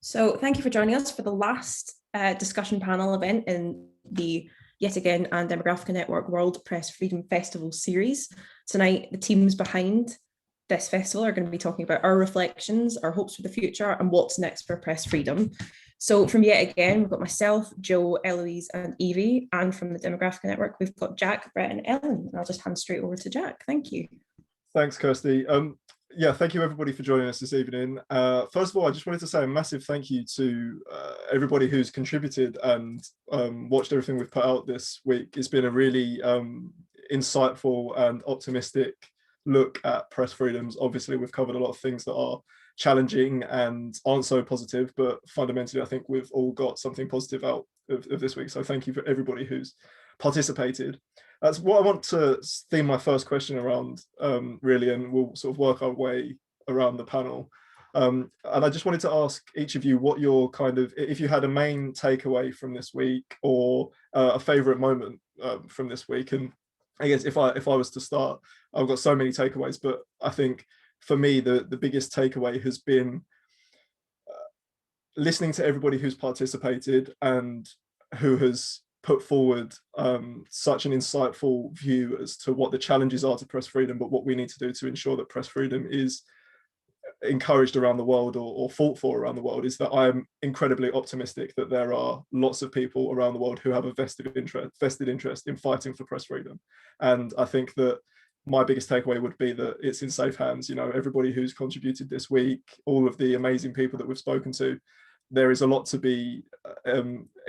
So thank you for joining us for the last discussion panel event in the Yet Again and Demographica Network World Press Freedom Festival series. Tonight, the teams behind this festival are going to be talking about our reflections, our hopes for the future, and what's next for press freedom. So from Yet Again, we've got myself, Joe, Eloise, and Evie, and from the Demographica Network, we've got Jack, Brett, and Ellen. And I'll just hand straight over to Jack. Thank you. Thanks, Kirsty. Thank you everybody for joining us this evening. First of all, I just wanted to say a massive thank you to everybody who's contributed and watched everything we've put out this week. It's been a really insightful and optimistic look at press freedoms. Obviously, we've covered a lot of things that are challenging and aren't so positive, but fundamentally, I think we've all got something positive out of this week. So thank you for everybody who's participated. That's what I want to theme my first question around, really, and we'll sort of work our way around the panel. And I just wanted to ask each of you what your if you had a main takeaway from this week or a favorite moment from this week. And I guess if I was to start, I've got so many takeaways, but I think for me, the biggest takeaway has been listening to everybody who's participated and who has put forward such an insightful view as to what the challenges are to press freedom, but what we need to do to ensure that press freedom is encouraged around the world or fought for around the world. Is that I'm incredibly optimistic that there are lots of people around the world who have a vested interest in fighting for press freedom. And I think that my biggest takeaway would be that it's in safe hands. You know, everybody who's contributed this week, all of the amazing people that we've spoken to, there is a lot to be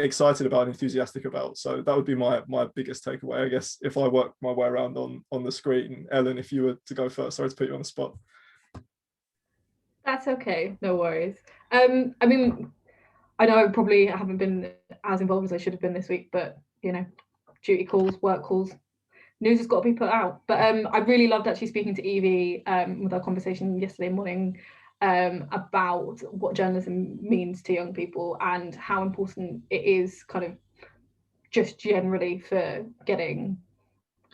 excited about and enthusiastic about. So that would be my biggest takeaway, I guess, if I work my way around on the screen. Ellen, if you were to go first, sorry to put you on the spot. That's okay, no worries. I mean, I know I probably haven't been as involved as I should have been this week, but you know, duty calls, work calls, news has got to be put out. But I really loved actually speaking to Evie with our conversation yesterday morning about what journalism means to young people and how important it is kind of just generally for getting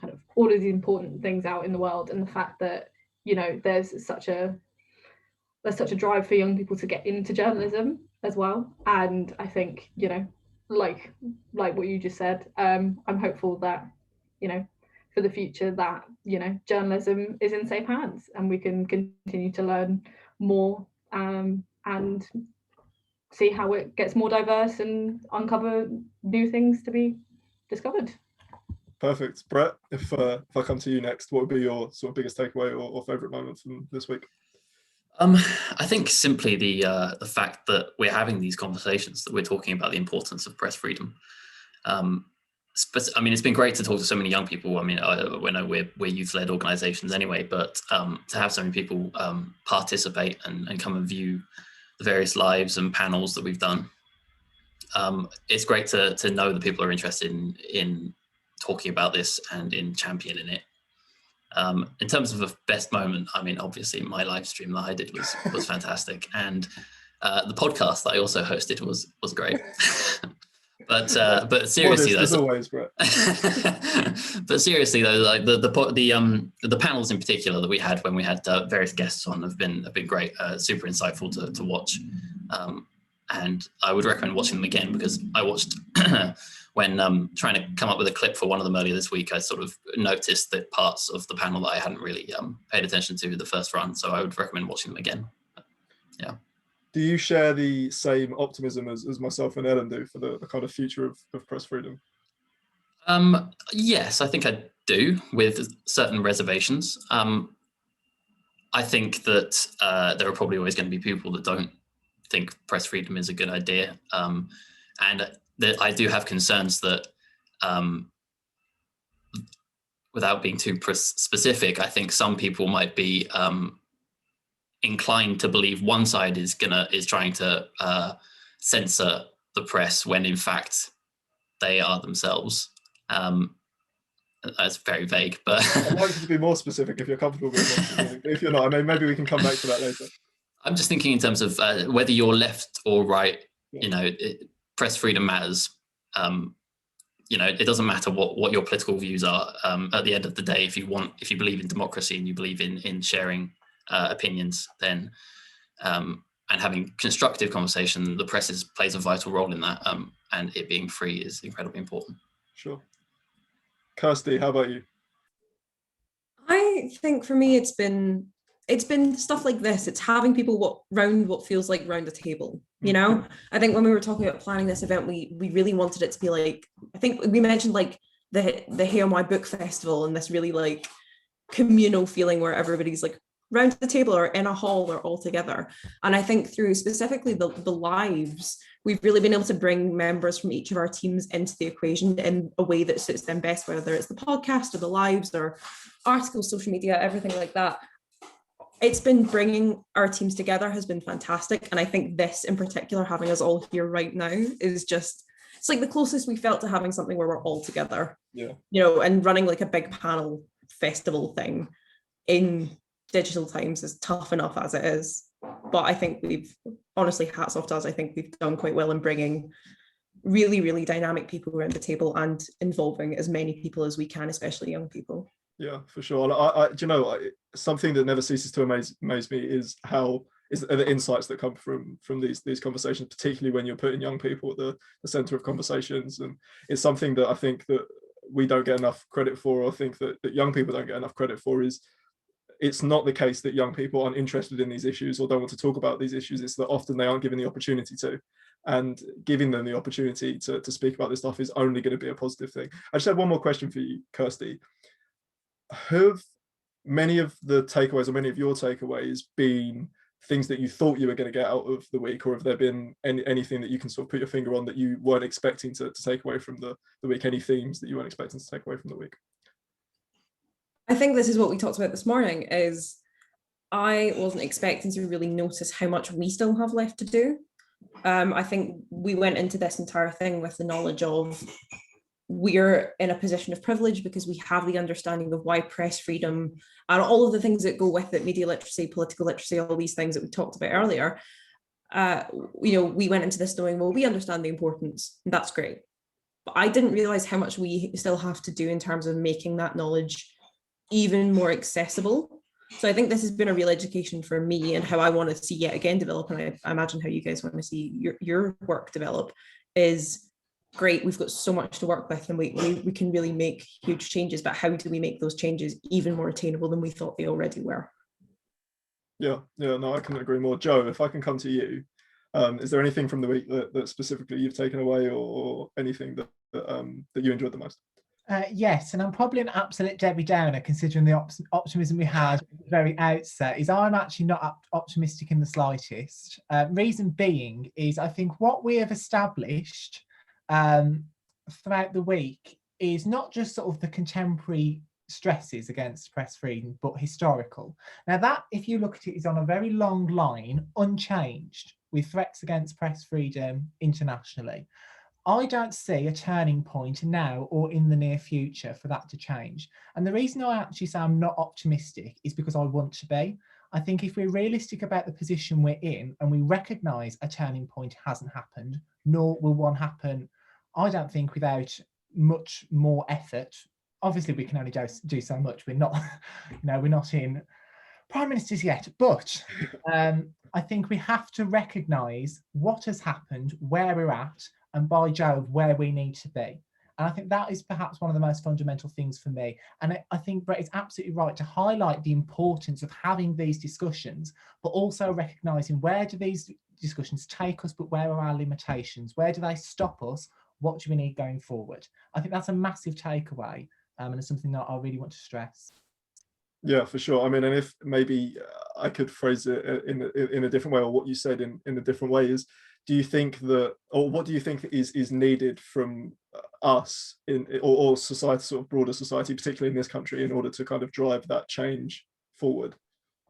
kind of all of these important things out in the world, and the fact that, you know, there's such a drive for young people to get into journalism as well. And I think, you know, like what you just said, I'm hopeful that, you know, for the future that, you know, journalism is in safe hands and we can continue to learn more and see how it gets more diverse and uncover new things to be discovered. Perfect. Brett, if I come to you next, what would be your sort of biggest takeaway or favourite moment from this week? I think simply the fact that we're having these conversations, that we're talking about the importance of press freedom. I mean, it's been great to talk to so many young people. I mean, we know we're youth-led organisations anyway, but to have so many people participate and come and view the various lives and panels that we've done, it's great to know that people are interested in talking about this and in championing it. In terms of a best moment, I mean, obviously my live stream that I did was fantastic, and the podcast that I also hosted was great. But seriously, though, as always, Brett. But seriously though, like the panels in particular that we had when we had various guests on have been great, super insightful to watch, and I would recommend watching them again, because I watched when trying to come up with a clip for one of them earlier this week. I sort of noticed that parts of the panel that I hadn't really paid attention to the first run, so I would recommend watching them again. Yeah. Do you share the same optimism as myself and Ellen do for the kind of future of press freedom? Yes, I think I do, with certain reservations. I think that there are probably always going to be people that don't think press freedom is a good idea. And that I do have concerns that, without being too specific, I think some people might be inclined to believe one side is trying to censor the press when in fact they are themselves. That's very vague, but I'd like you to be more specific if you're comfortable with more specific. If you're not, I mean, maybe we can come back to that later. I'm just thinking in terms of whether you're left or right. Yeah. You know, press freedom matters. You know, it doesn't matter what your political views are. At the end of the day, if you believe in democracy and you believe in sharing opinions, then and and having constructive conversation, the press plays a vital role in that, and it being free is incredibly important. Sure. Kirsty, how about you? I think for me, it's been stuff like this. It's having people what feels like round the table. You know, I think when we were talking about planning this event, we really wanted it to be like, I think we mentioned like the Hey on My Book Festival, and this really like communal feeling where everybody's like round the table or in a hall or all together. And I think through specifically the lives, we've really been able to bring members from each of our teams into the equation in a way that suits them best, whether it's the podcast or the lives or articles, social media, everything like that. It's been bringing our teams together has been fantastic. And I think this in particular, having us all here right now, is just, it's like the closest we felt to having something where we're all together. Yeah. You know, and running like a big panel festival thing in digital times is tough enough as it is. But I think we've, honestly, hats off to us, I think we've done quite well in bringing really, really dynamic people around the table and involving as many people as we can, especially young people. Yeah, for sure. Do you know, something that never ceases to amaze me is the insights that come from these conversations, particularly when you're putting young people at the center of conversations. And it's something that I think that we don't get enough credit for, or I think that young people don't get enough credit for, is it's not the case that young people aren't interested in these issues or don't want to talk about these issues. It's that often they aren't given the opportunity to, and giving them the opportunity to speak about this stuff is only going to be a positive thing. I just had one more question for you, Kirsty. Have many of the takeaways, or many of your takeaways, been things that you thought you were going to get out of the week, or have there been anything that you can sort of put your finger on that you weren't expecting to take away from the week? Any themes that you weren't expecting to take away from the week? I think this is what we talked about this morning, is I wasn't expecting to really notice how much we still have left to do. I think we went into this entire thing with the knowledge of we're in a position of privilege because we have the understanding of why press freedom and all of the things that go with it, media literacy, political literacy, all these things that we talked about earlier. We went into this knowing, well, we understand the importance, and that's great. But I didn't realize how much we still have to do in terms of making that knowledge even more accessible. So I think this has been a real education for me, and how I want to see yet again develop, and I imagine how you guys want to see your work develop, is great. We've got so much to work with, and we can really make huge changes, but how do we make those changes even more attainable than we thought they already were? Yeah, no, I couldn't agree more. Joe, if I can come to you, is there anything from the week that specifically you've taken away, or anything that you enjoyed the most? Yes, and I'm probably an absolute Debbie Downer considering the optimism we had at the very outset. Is I'm actually not optimistic in the slightest. Reason being is I think what we have established throughout the week is not just sort of the contemporary stresses against press freedom, but historical. Now that, if you look at it, is on a very long line, unchanged, with threats against press freedom internationally. I don't see a turning point now or in the near future for that to change. And the reason I actually say I'm not optimistic is because I want to be. I think if we're realistic about the position we're in and we recognise a turning point hasn't happened, nor will one happen, I don't think, without much more effort. Obviously, we can only do so much. We're not, we're not in prime ministers yet, but I think we have to recognise what has happened, where we're at, and by Jove, where we need to be. And I think that is perhaps one of the most fundamental things for me. And I think Brett is absolutely right to highlight the importance of having these discussions, but also recognising where do these discussions take us, but where are our limitations? Where do they stop us? What do we need going forward? I think that's a massive takeaway, and it's something that I really want to stress. Yeah, for sure. I mean, and if maybe I could phrase it in a different way, or what you said in a different way, is, do you think that, or what do you think is needed from us or society, sort of broader society, particularly in this country, in order to kind of drive that change forward?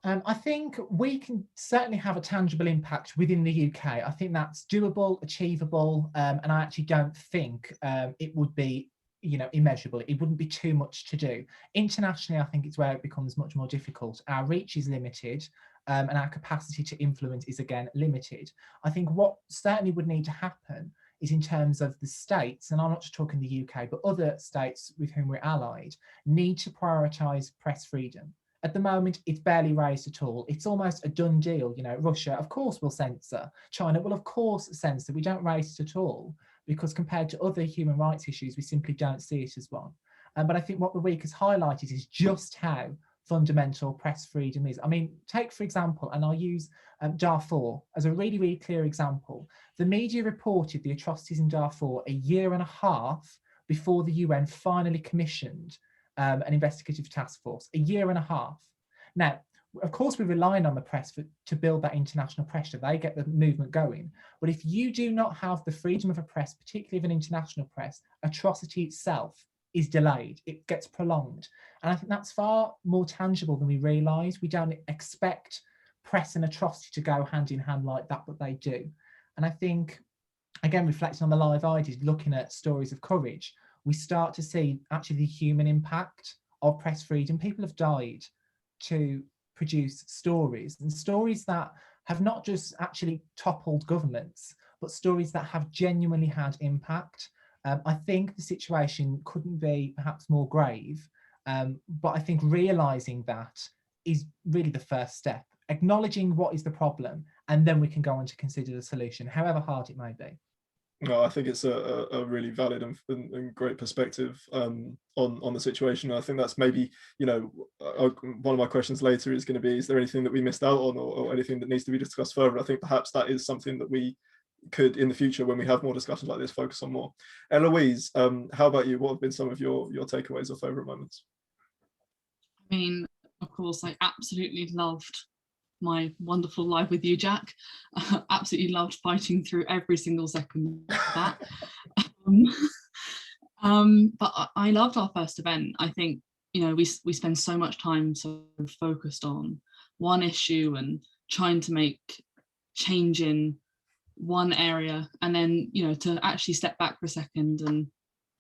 I think we can certainly have a tangible impact within the UK. I think that's doable, achievable, and I actually don't think it would be, immeasurable. It wouldn't be too much to do. Internationally, I think it's where it becomes much more difficult. Our reach is limited, and our capacity to influence is again limited. I think what certainly would need to happen is, in terms of the states, and I'm not just talking the UK, but other states with whom we're allied, need to prioritise press freedom. At the moment, it's barely raised at all. It's almost a done deal. You know, Russia, of course, will censor. China will, of course, censor. We don't raise it at all because compared to other human rights issues, we simply don't see it as one. But I think what the week has highlighted is just how fundamental press freedom is. I mean, take, for example, and I'll use Darfur as a really, really clear example. The media reported the atrocities in Darfur a year and a half before the UN finally commissioned an investigative task force, a year and a half. Now, of course, we're relying on the press to build that international pressure. They get the movement going. But if you do not have the freedom of a press, particularly of an international press, atrocity itself is delayed. It gets prolonged. And I think that's far more tangible than we realise. We don't expect press and atrocity to go hand in hand like that, but they do. And I think, again, reflecting on the live ideas, looking at stories of courage, we start to see actually the human impact of press freedom. People have died to produce stories, and stories that have not just actually toppled governments, but stories that have genuinely had impact. I think the situation couldn't be perhaps more grave, but I think realising that is really the first step, acknowledging what is the problem, and then we can go on to consider the solution, however hard it may be. No, I think it's a really valid and great perspective on the situation. I think that's maybe, you know, one of my questions later is going to be, is there anything that we missed out on or anything that needs to be discussed further? I think perhaps that is something that we could, in the future, when we have more discussions like this, focus on more. Eloise, how about you? What have been some of your takeaways or favourite moments? I mean, of course, I absolutely loved my wonderful live with you, Jack. Absolutely loved fighting through every single second of that. But I loved our first event. I think, you know, we spend so much time sort of focused on one issue and trying to make change in one area, and then, you know, to actually step back for a second and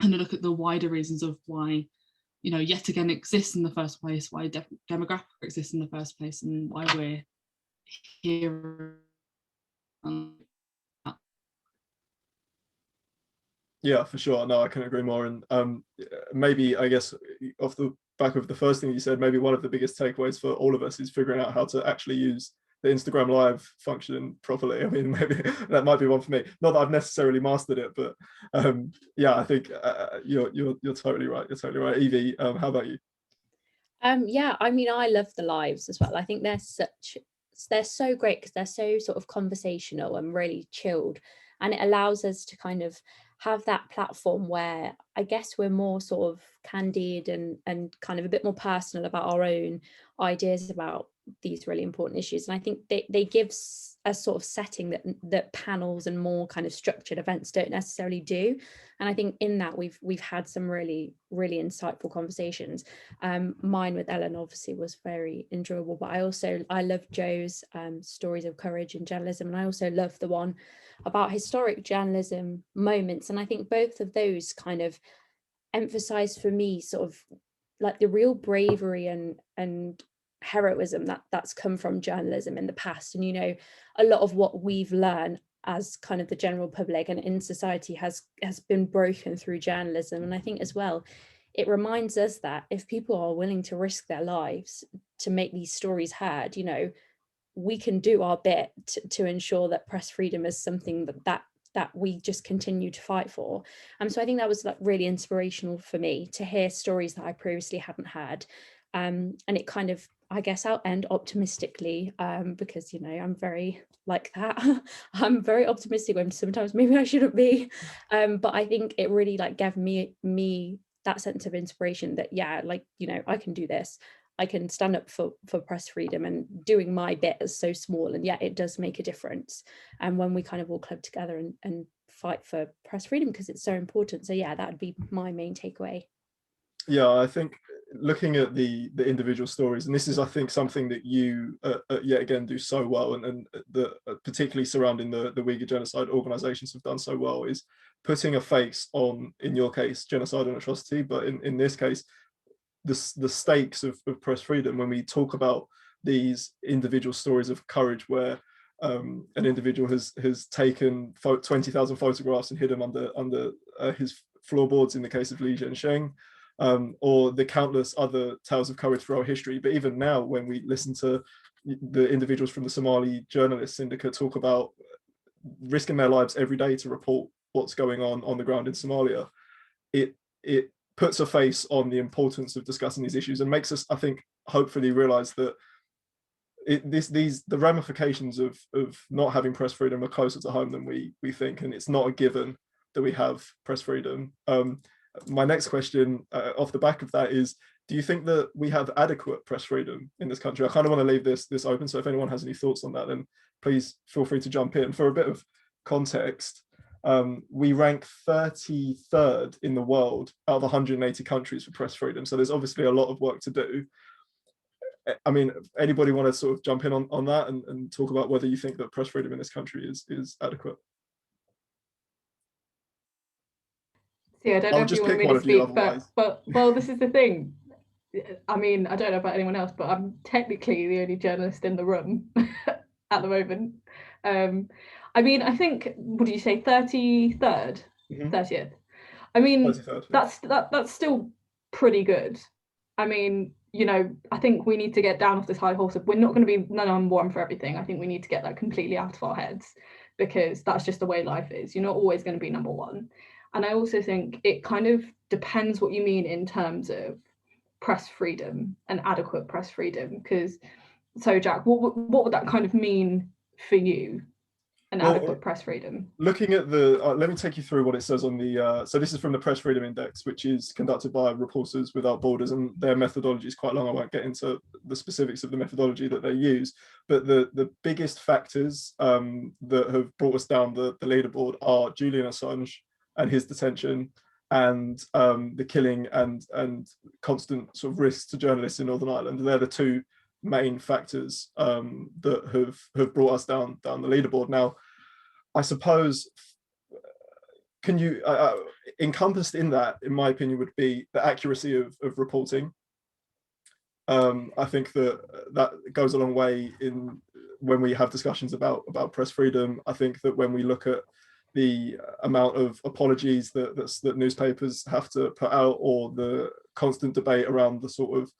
look at the wider reasons of why, you know, yet again exists in the first place, why demographic exists in the first place, and why we're here. Yeah, for sure. No, I can agree more. And maybe, I guess, off the back of the first thing you said, maybe one of the biggest takeaways for all of us is figuring out how to actually use the Instagram Live function properly. I mean, maybe that might be one for me. Not that I've necessarily mastered it, but yeah, I think you're totally right. You're totally right. Evie, how about you? Yeah, I mean, I love the lives as well. I think they're so great because they're so sort of conversational and really chilled, and it allows us to kind of have that platform where I guess we're more sort of candid and kind of a bit more personal about our own ideas about these really important issues. And I think they give a sort of setting that panels and more kind of structured events don't necessarily do. And I think in that we've had some really, really insightful conversations. Mine with Ellen obviously was very enjoyable, but I love Joe's stories of courage in journalism, and I also love the one about historic journalism moments. And I think both of those kind of emphasize for me sort of like the real bravery and heroism that's come from journalism in the past. And, you know, a lot of what we've learned as kind of the general public and in society has been broken through journalism. And I think as well, it reminds us that if people are willing to risk their lives to make these stories heard, you know, we can do our bit to ensure that press freedom is something that we just continue to fight for. So I think that was like really inspirational for me to hear stories that I previously hadn't heard. And it kind of, I guess I'll end optimistically, because, you know, I'm very like that. I'm very optimistic when sometimes maybe I shouldn't be. But I think it really like gave me that sense of inspiration that, yeah, like, you know, I can do this. I can stand up for press freedom, and doing my bit is so small, and yet it does make a difference. And when we kind of all club together and fight for press freedom, because it's so important. So yeah, that would be my main takeaway. Yeah, I think looking at the individual stories, and this is, I think, something that you yet again do so well, and particularly surrounding the Uyghur genocide organizations have done so well, is putting a face on, in your case, genocide and atrocity, but in this case, the stakes of press freedom, when we talk about these individual stories of courage where an individual has taken 20,000 photographs and hid them under his floorboards in the case of Li Zhensheng, or the countless other tales of courage throughout history. But even now, when we listen to the individuals from the Somali journalist syndicate talk about risking their lives every day to report what's going on the ground in Somalia, it puts a face on the importance of discussing these issues and makes us, I think, hopefully realize that the ramifications of not having press freedom are closer to home than we think, and it's not a given that we have press freedom. My next question off the back of that is, do you think that we have adequate press freedom in this country? I kind of want to leave this open, so if anyone has any thoughts on that, then please feel free to jump in. For a bit of context, we rank 33rd in the world out of 180 countries for press freedom, so there's obviously a lot of work to do. I mean, anybody want to sort of jump in on that and talk about whether you think that press freedom in this country is adequate? Yeah, I don't know if you want me to speak, but well, this is the thing. I mean, I don't know about anyone else, but I'm technically the only journalist in the room at the moment. I mean, I think, what did you say, 33rd? 30th. I mean, 33rd, yeah. That's still pretty good. I mean, you know, I think we need to get down off this high horse of we're not going to be number one for everything. I think we need to get that completely out of our heads, because that's just the way life is. You're not always going to be number one. And I also think it kind of depends what you mean in terms of press freedom and adequate press freedom. Because, so Jack, what would that kind of mean for you? Adequate press freedom. Looking at let me take you through what it says on the, so this is from the Press Freedom Index, which is conducted by Reporters Without Borders, and their methodology is quite long. I won't get into the specifics of the methodology that they use, but the biggest factors that have brought us down the leaderboard are Julian Assange and his detention, and the killing and constant sort of risks to journalists in Northern Ireland. They're the two main factors that have brought us down the leaderboard. Now, I suppose, can you encompassed in that, in my opinion, would be the accuracy of reporting. I think that goes a long way in when we have discussions about press freedom. I think that when we look at the amount of apologies that newspapers have to put out, or the constant debate around the sort of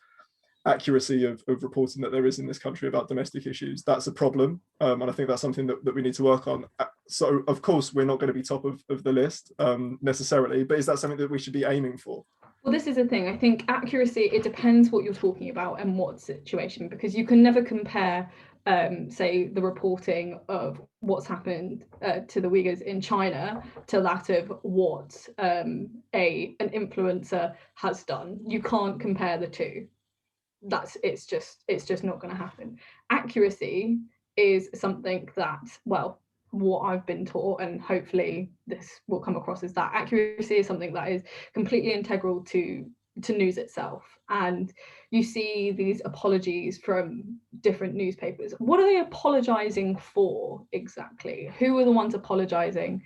accuracy of reporting that there is in this country about domestic issues, that's a problem, and I think that's something that we need to work on. So of course we're not going to be top of the list necessarily, but is that something that we should be aiming for? Well, this is the thing. I think accuracy, it depends what you're talking about and what situation, because you can never compare say the reporting of what's happened to the Uyghurs in China to that of what an influencer has done. You can't compare the two. It's just not going to happen. Accuracy is something that, well, what I've been taught, and hopefully this will come across, is that accuracy is something that is completely integral to news itself. And you see these apologies from different newspapers. What are they apologizing for exactly? Who are the ones apologizing?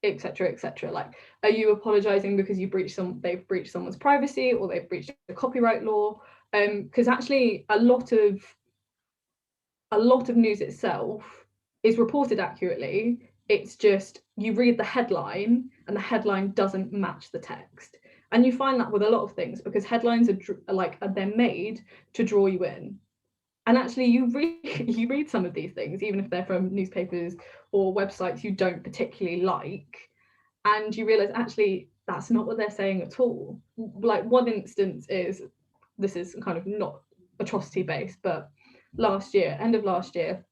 Etc., etc. Like, are you apologizing because they've breached someone's privacy, or they've breached the copyright law? Because actually a lot of news itself is reported accurately. It's just you read the headline and the headline doesn't match the text, and you find that with a lot of things, because headlines they're made to draw you in. And actually you read some of these things, even if they're from newspapers or websites you don't particularly like, and you realize actually that's not what they're saying at all. Like, one instance is, this is kind of not atrocity based, but end of last year,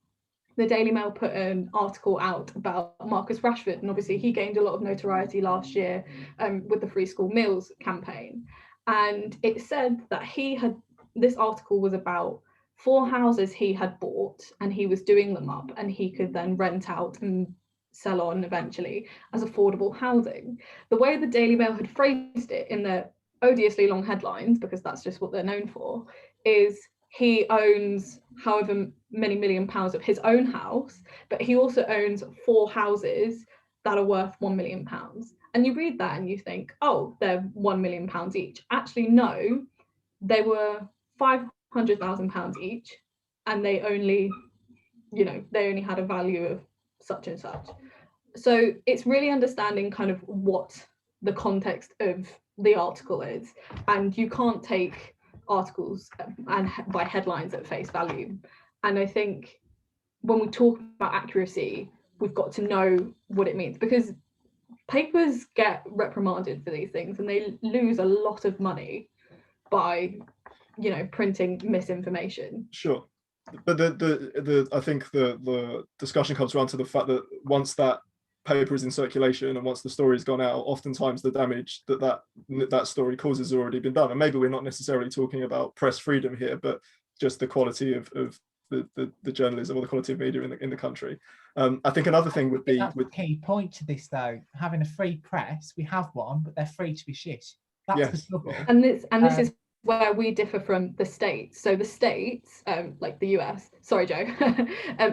the Daily Mail put an article out about Marcus Rashford, and obviously he gained a lot of notoriety last year with the Free School Meals campaign. And it said that this article was about 4 houses he had bought, and he was doing them up, and he could then rent out and sell on eventually as affordable housing. The way the Daily Mail had phrased it in their odiously long headlines, because that's just what they're known for, is he owns however many £1 million of his own house, but he also owns 4 houses that are worth £1 million. And you read that and you think, oh, they're £1 million each. Actually, no, they were £500,000 each, and they only had a value of such and such. So it's really understanding kind of what the context of the article is, and you can't take articles and by headlines at face value. And I think when we talk about accuracy, we've got to know what it means, because papers get reprimanded for these things and they lose a lot of money by, you know, printing misinformation. Sure, but I think the discussion comes around to the fact that once that paper is in circulation and once the story's gone out, oftentimes the damage that story causes has already been done. And maybe we're not necessarily talking about press freedom here, but just the quality of the journalism or the quality of media in the country. I think another thing would be that's the key point to this, though. Having a free press, we have one, but they're free to be shit. That's the trouble. And this is where we differ from the states. So the states, like the US, sorry Joe,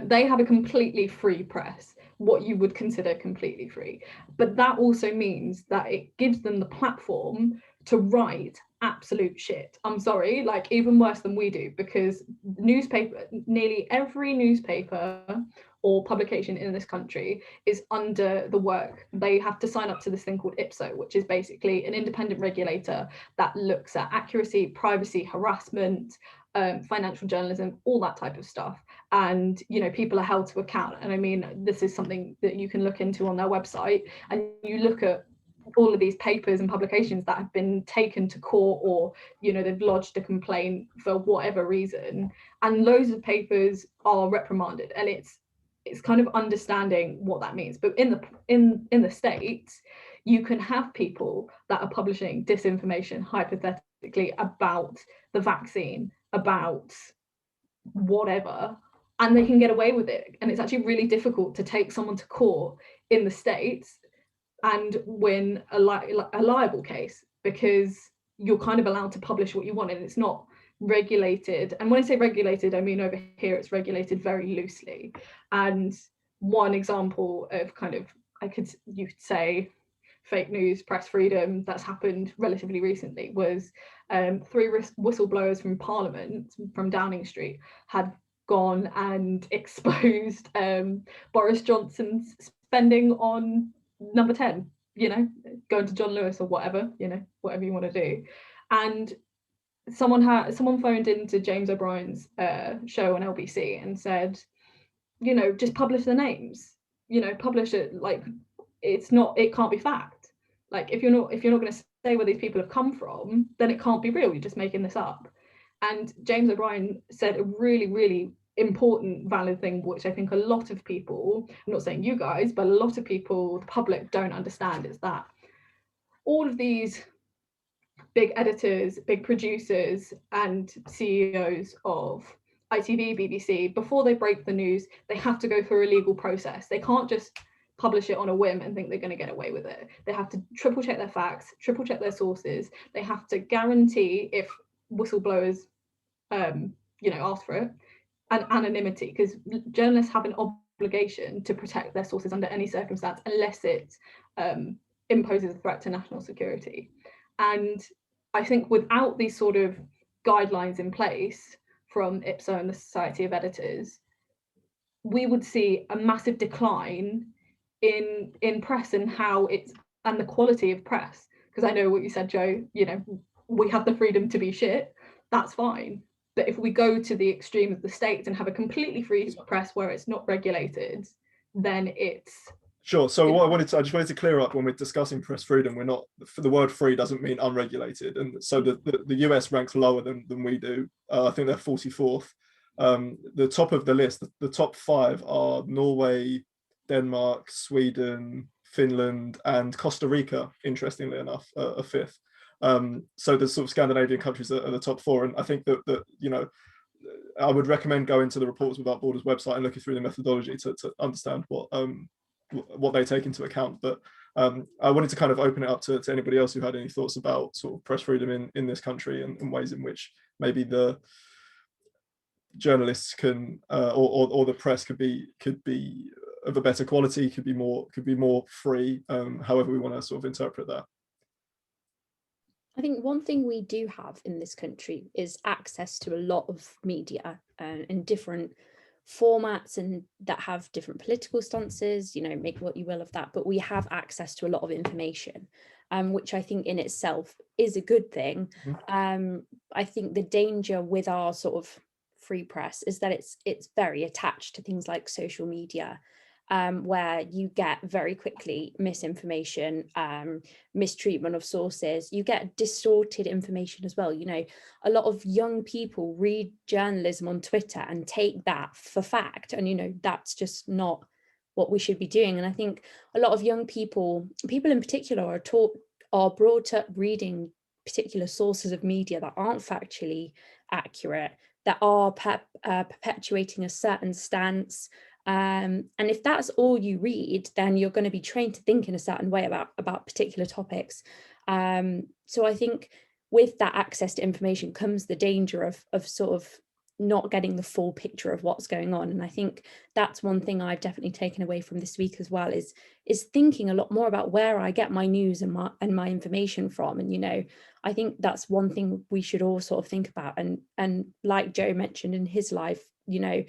they have a completely free press, what you would consider completely free. But that also means that it gives them the platform to write absolute shit. I'm sorry, like even worse than we do, because nearly every newspaper or publication in this country is under the work. They have to sign up to this thing called IPSO, which is basically an independent regulator that looks at accuracy, privacy, harassment, financial journalism, all that type of stuff. And, you know, people are held to account. And I mean, this is something that you can look into on their website, and you look at all of these papers and publications that have been taken to court, or, you know, they've lodged a complaint for whatever reason, and loads of papers are reprimanded. And it's kind of understanding what that means. But in the States, you can have people that are publishing disinformation hypothetically about the vaccine, about whatever, and they can get away with it. And it's actually really difficult to take someone to court in the States and win a liable case, because you're kind of allowed to publish what you want, and it's not regulated. And when I say regulated, I mean over here it's regulated very loosely. And one example of kind of, you could say fake news, press freedom, that's happened relatively recently was 3 whistleblowers from Parliament, from Downing Street, had gone and exposed Boris Johnson's spending on number 10, you know, going to John Lewis or whatever, you know, whatever you want to do. And someone phoned into James O'Brien's show on LBC and said, you know, just publish the names, you know, publish it. Like, it can't be fact. Like, if you're not going to say where these people have come from, then it can't be real. You're just making this up. And James O'Brien said a really, really important, valid thing, which I think a lot of people, I'm not saying you guys, but a lot of people, the public, don't understand, is that all of these big editors, big producers and CEOs of ITV, BBC, before they break the news, they have to go through a legal process. They can't just publish it on a whim and think they're going to get away with it. They have to triple check their facts, triple check their sources. They have to guarantee, if whistleblowers you know, ask for it, and anonymity, because journalists have an obligation to protect their sources under any circumstance unless it imposes a threat to national security. And I think without these sort of guidelines in place from IPSO and the Society of Editors, we would see a massive decline in press and the quality of press. Because I know what you said, Joe, you know, we have the freedom to be shit, that's fine. But if we go to the extreme of the States and have a completely free press where it's not regulated, then it's... Sure. So what I just wanted to clear up when we're discussing press freedom, we're not, the word free doesn't mean unregulated. And so the US ranks lower than we do. I think they're 44th. The top of the list, the top 5 are Norway, Denmark, Sweden, Finland, and Costa Rica, interestingly enough, a 5th. So the sort of Scandinavian countries are the top 4. And I think that you know, I would recommend going to the Reporters Without Borders website and looking through the methodology to understand what they take into account. But I wanted to kind of open it up to anybody else who had any thoughts about sort of press freedom in this country, and ways in which maybe the journalists can or the press could be of a better quality, could be more free, however we want to sort of interpret that. I think one thing we do have in this country is access to a lot of media and different formats and that have different political stances, you know, make what you will of that, but we have access to a lot of information, which I think in itself is a good thing. I think the danger with our sort of free press is that it's very attached to things like social media, where you get very quickly misinformation, mistreatment of sources. You get distorted information as well. You know, a lot of young people read journalism on Twitter and take that for fact, and you know, that's just not what we should be doing. And I think a lot of young people in particular, are brought up reading particular sources of media that aren't factually accurate, that are perpetuating a certain stance. And if that's all you read, then you're going to be trained to think in a certain way about particular topics. So I think with that access to information comes the danger of sort of not getting the full picture of what's going on. And I think that's one thing I've definitely taken away from this week as well, is thinking a lot more about where I get my news and my information from. And, you know, I think that's one thing we should all sort of think about. And like Joe mentioned in his life, you know,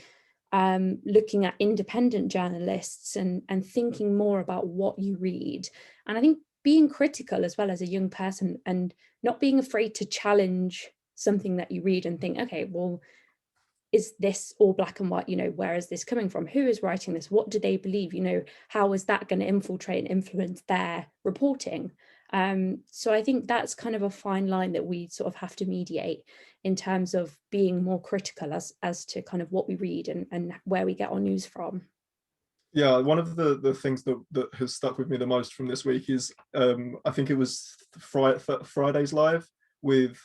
looking at independent journalists and thinking more about what you read. And I think being critical as well as a young person, and not being afraid to challenge something that you read and think, okay, well, is this all black and white? You know, where is this coming from? Who is writing this? What do they believe? You know, how is that going to infiltrate and influence their reporting? So I think that's kind of a fine line that we sort of have to mediate in terms of being more critical as to kind of what we read and where we get our news from. Yeah, one of the things that has stuck with me the most from this week is I think it was Friday's Live with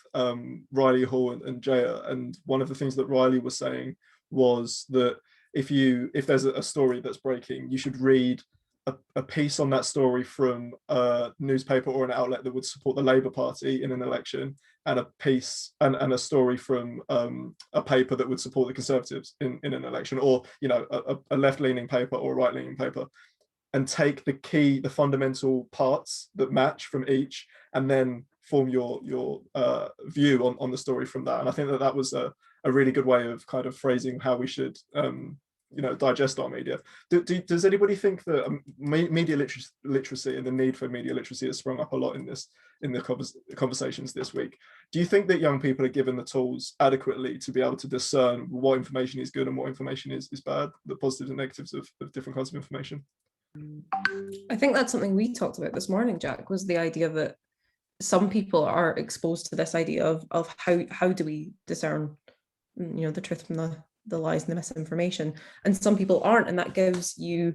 Riley Hall and Jaya, and one of the things that Riley was saying was that if there's a story that's breaking, you should read a piece on that story from a newspaper or an outlet that would support the Labour Party in an election, and a piece and a story from a paper that would support the Conservatives in an election, or, you know, a left-leaning paper or a right-leaning paper, and take the fundamental parts that match from each, and then form your view on the story from that. And I think that was a really good way of kind of phrasing how we should you know, digest our media. Does anybody think that media literacy and the need for media literacy has sprung up a lot in the conversations this week? Do you think that young people are given the tools adequately to be able to discern what information is good and what information is bad, the positives and negatives of different kinds of information? I think that's something we talked about this morning, Jack, was the idea that some people are exposed to this idea of how do we discern, you know, the truth from the lies and the misinformation, and some people aren't. And that gives you,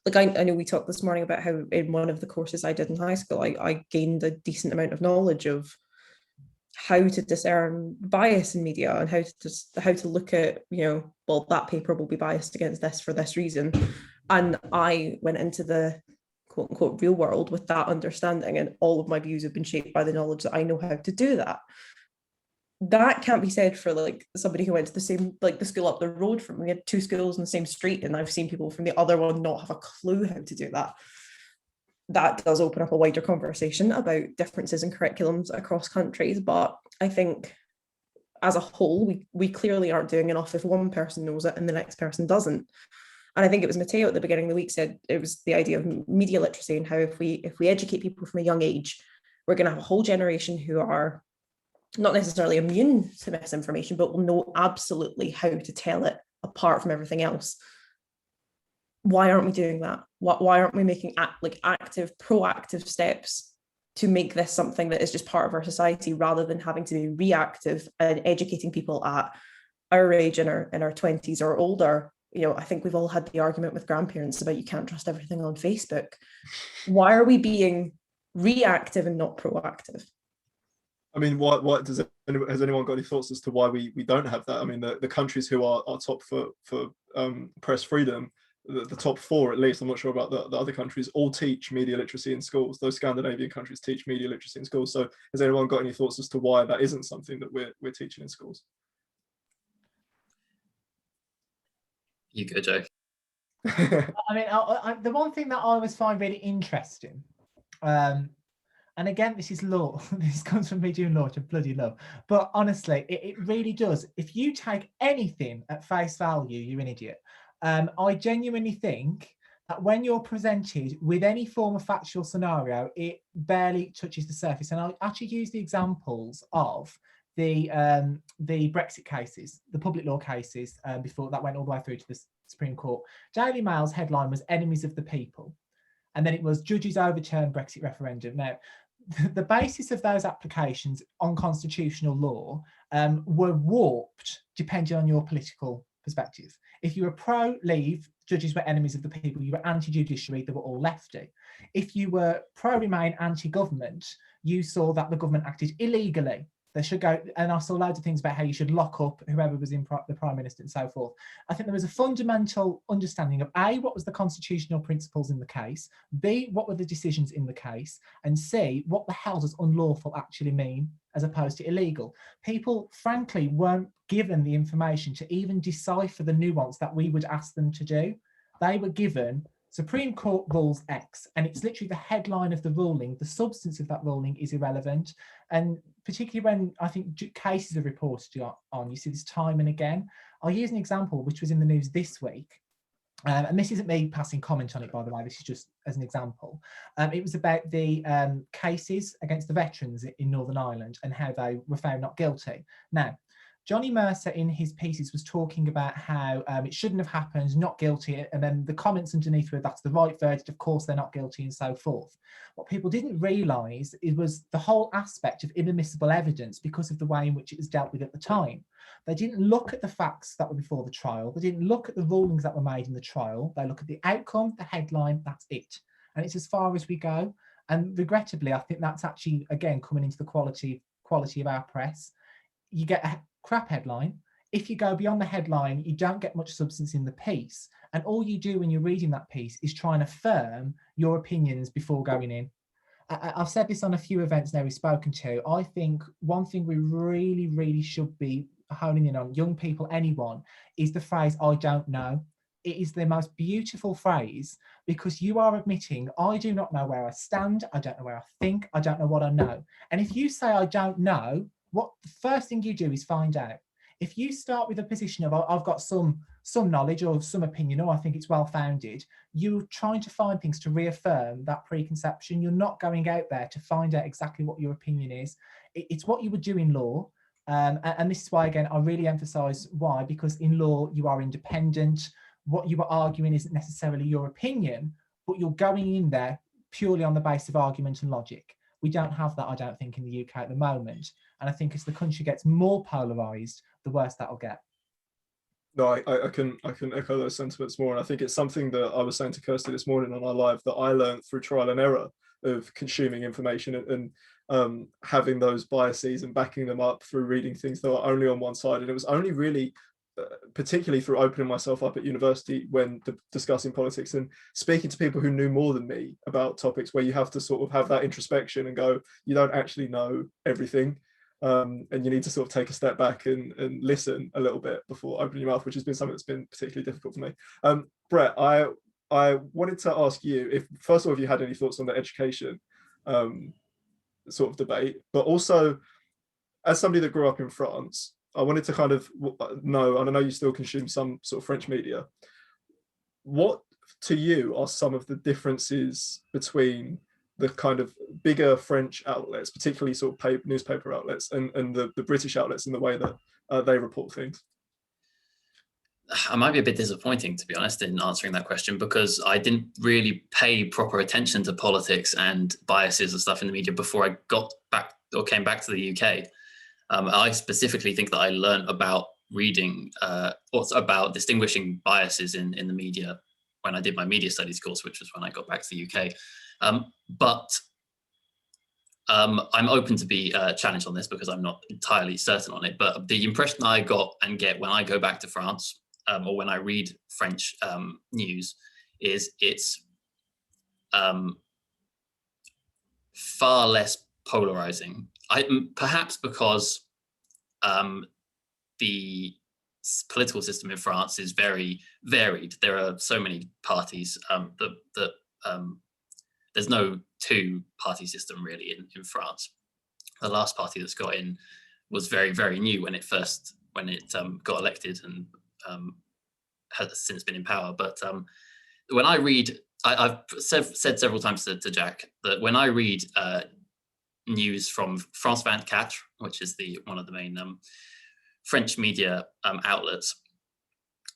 like, I know we talked this morning about how in one of the courses I did in high school, I gained a decent amount of knowledge of how to discern bias in media and how to look at, you know, well, that paper will be biased against this for this reason. And I went into the quote unquote real world with that understanding, and all of my views have been shaped by the knowledge that I know how to do that. That can't be said for like somebody who went to the same, like the school up the road from me. We had two schools in the same street, and I've seen people from the other one not have a clue how to do that. That does open up a wider conversation about differences in curriculums across countries, but I think as a whole, we clearly aren't doing enough if one person knows it and the next person doesn't. And I think it was Matteo at the beginning of the week said it was the idea of media literacy, and how if we educate people from a young age, we're going to have a whole generation who are not necessarily immune to misinformation, but will know absolutely how to tell it apart from everything else. Why aren't we doing that? Why aren't we making active, proactive steps to make this something that is just part of our society, rather than having to be reactive and educating people at our age, in our 20s or older? You know, I think we've all had the argument with grandparents about you can't trust everything on Facebook. Why are we being reactive and not proactive? I mean, has anyone got any thoughts as to why we don't have that? I mean, the countries who are top for press freedom, the top four at least, I'm not sure about the other countries, all teach media literacy in schools. Those Scandinavian countries teach media literacy in schools. So has anyone got any thoughts as to why that isn't something that we're teaching in schools? You go, Joe. I mean, the one thing that I always find really interesting, and again, this is law. This comes from me doing law, which I bloody love. But honestly, it really does. If you take anything at face value, you're an idiot. I genuinely think that when you're presented with any form of factual scenario, it barely touches the surface. And I'll actually use the examples of the Brexit cases, the public law cases, before that went all the way through to the Supreme Court. Daily Mail's headline was "Enemies of the People," and then it was "Judges overturn Brexit referendum." Now, the basis of those applications on constitutional law were warped depending on your political perspective. If you were pro-Leave, judges were enemies of the people. You were anti-judiciary, they were all lefty. If you were pro-Remain, anti-government, you saw that the government acted illegally. They should go, and I saw loads of things about how you should lock up whoever was in the Prime Minister and so forth. I think there was a fundamental understanding of A, what was the constitutional principles in the case, B, what were the decisions in the case, and C, what the hell does unlawful actually mean as opposed to illegal. People, frankly, weren't given the information to even decipher the nuance that we would ask them to do. They were given Supreme Court rules X, and it's literally the headline of the ruling. The substance of that ruling is irrelevant. And particularly when I think cases are reported on, you see this time and again. I'll use an example which was in the news this week. And this isn't me passing comment on it, by the way, this is just as an example. It was about the cases against the veterans in Northern Ireland and how they were found not guilty. Now, Johnny Mercer in his pieces was talking about how it shouldn't have happened, not guilty, and then the comments underneath were that's the right verdict, of course they're not guilty, and so forth. What people didn't realise was the whole aspect of inadmissible evidence because of the way in which it was dealt with at the time. They didn't look at the facts that were before the trial, they didn't look at the rulings that were made in the trial, they look at the outcome, the headline, that's it. And it's as far as we go. And regrettably, I think that's actually, again, coming into the quality of our press. You get a crap headline. If you go beyond the headline, you don't get much substance in the piece. And all you do when you're reading that piece is try and affirm your opinions before going in. I've said this on a few events now we've spoken to. I think one thing we really, really should be honing in on, young people, anyone, is the phrase, I don't know. It is the most beautiful phrase because you are admitting, I do not know where I stand, I don't know where I think, I don't know what I know. And if you say, I don't know, what the first thing you do is find out. If you start with a position of I've got some knowledge or some opinion, or I think it's well founded, you're trying to find things to reaffirm that preconception. You're not going out there to find out exactly what your opinion is. It's what you would do in law. And this is why, again, I really emphasize why, because in law, you are independent. What you are arguing isn't necessarily your opinion, but you're going in there purely on the basis of argument and logic. We don't have that, I don't think, in the UK at the moment. And I think as the country gets more polarised, the worse that'll get. No, I can echo those sentiments more. And I think it's something that I was saying to Kirsty this morning on our live that I learned through trial and error of consuming information and having those biases and backing them up through reading things that are only on one side. And it was only really particularly through opening myself up at university when discussing politics and speaking to people who knew more than me about topics, where you have to sort of have that introspection and go, you don't actually know everything, and you need to sort of take a step back and listen a little bit before opening your mouth, which has been something that's been particularly difficult for me. Brett, I wanted to ask you if, first of all, if you had any thoughts on the education sort of debate, but also as somebody that grew up in France, I wanted to kind of know, and I know you still consume some sort of French media, what to you are some of the differences between the kind of bigger French outlets, particularly sort of newspaper outlets, and the British outlets in the way that they report things? I might be a bit disappointing, to be honest, in answering that question, because I didn't really pay proper attention to politics and biases and stuff in the media before I got back or came back to the UK. I specifically think that I learned about reading, about distinguishing biases in the media when I did my media studies course, which was when I got back to the UK. But I'm open to be challenged on this because I'm not entirely certain on it. But the impression I got and get when I go back to France, or when I read French news, is it's far less polarizing. Perhaps because the political system in France is very varied. There are so many parties that there's no two-party system really in France. The last party that's got in was very, very new when it got elected, and has since been in power. But when I read, I've said several times to Jack that when I read news from France 24, which is one of the main French media outlets,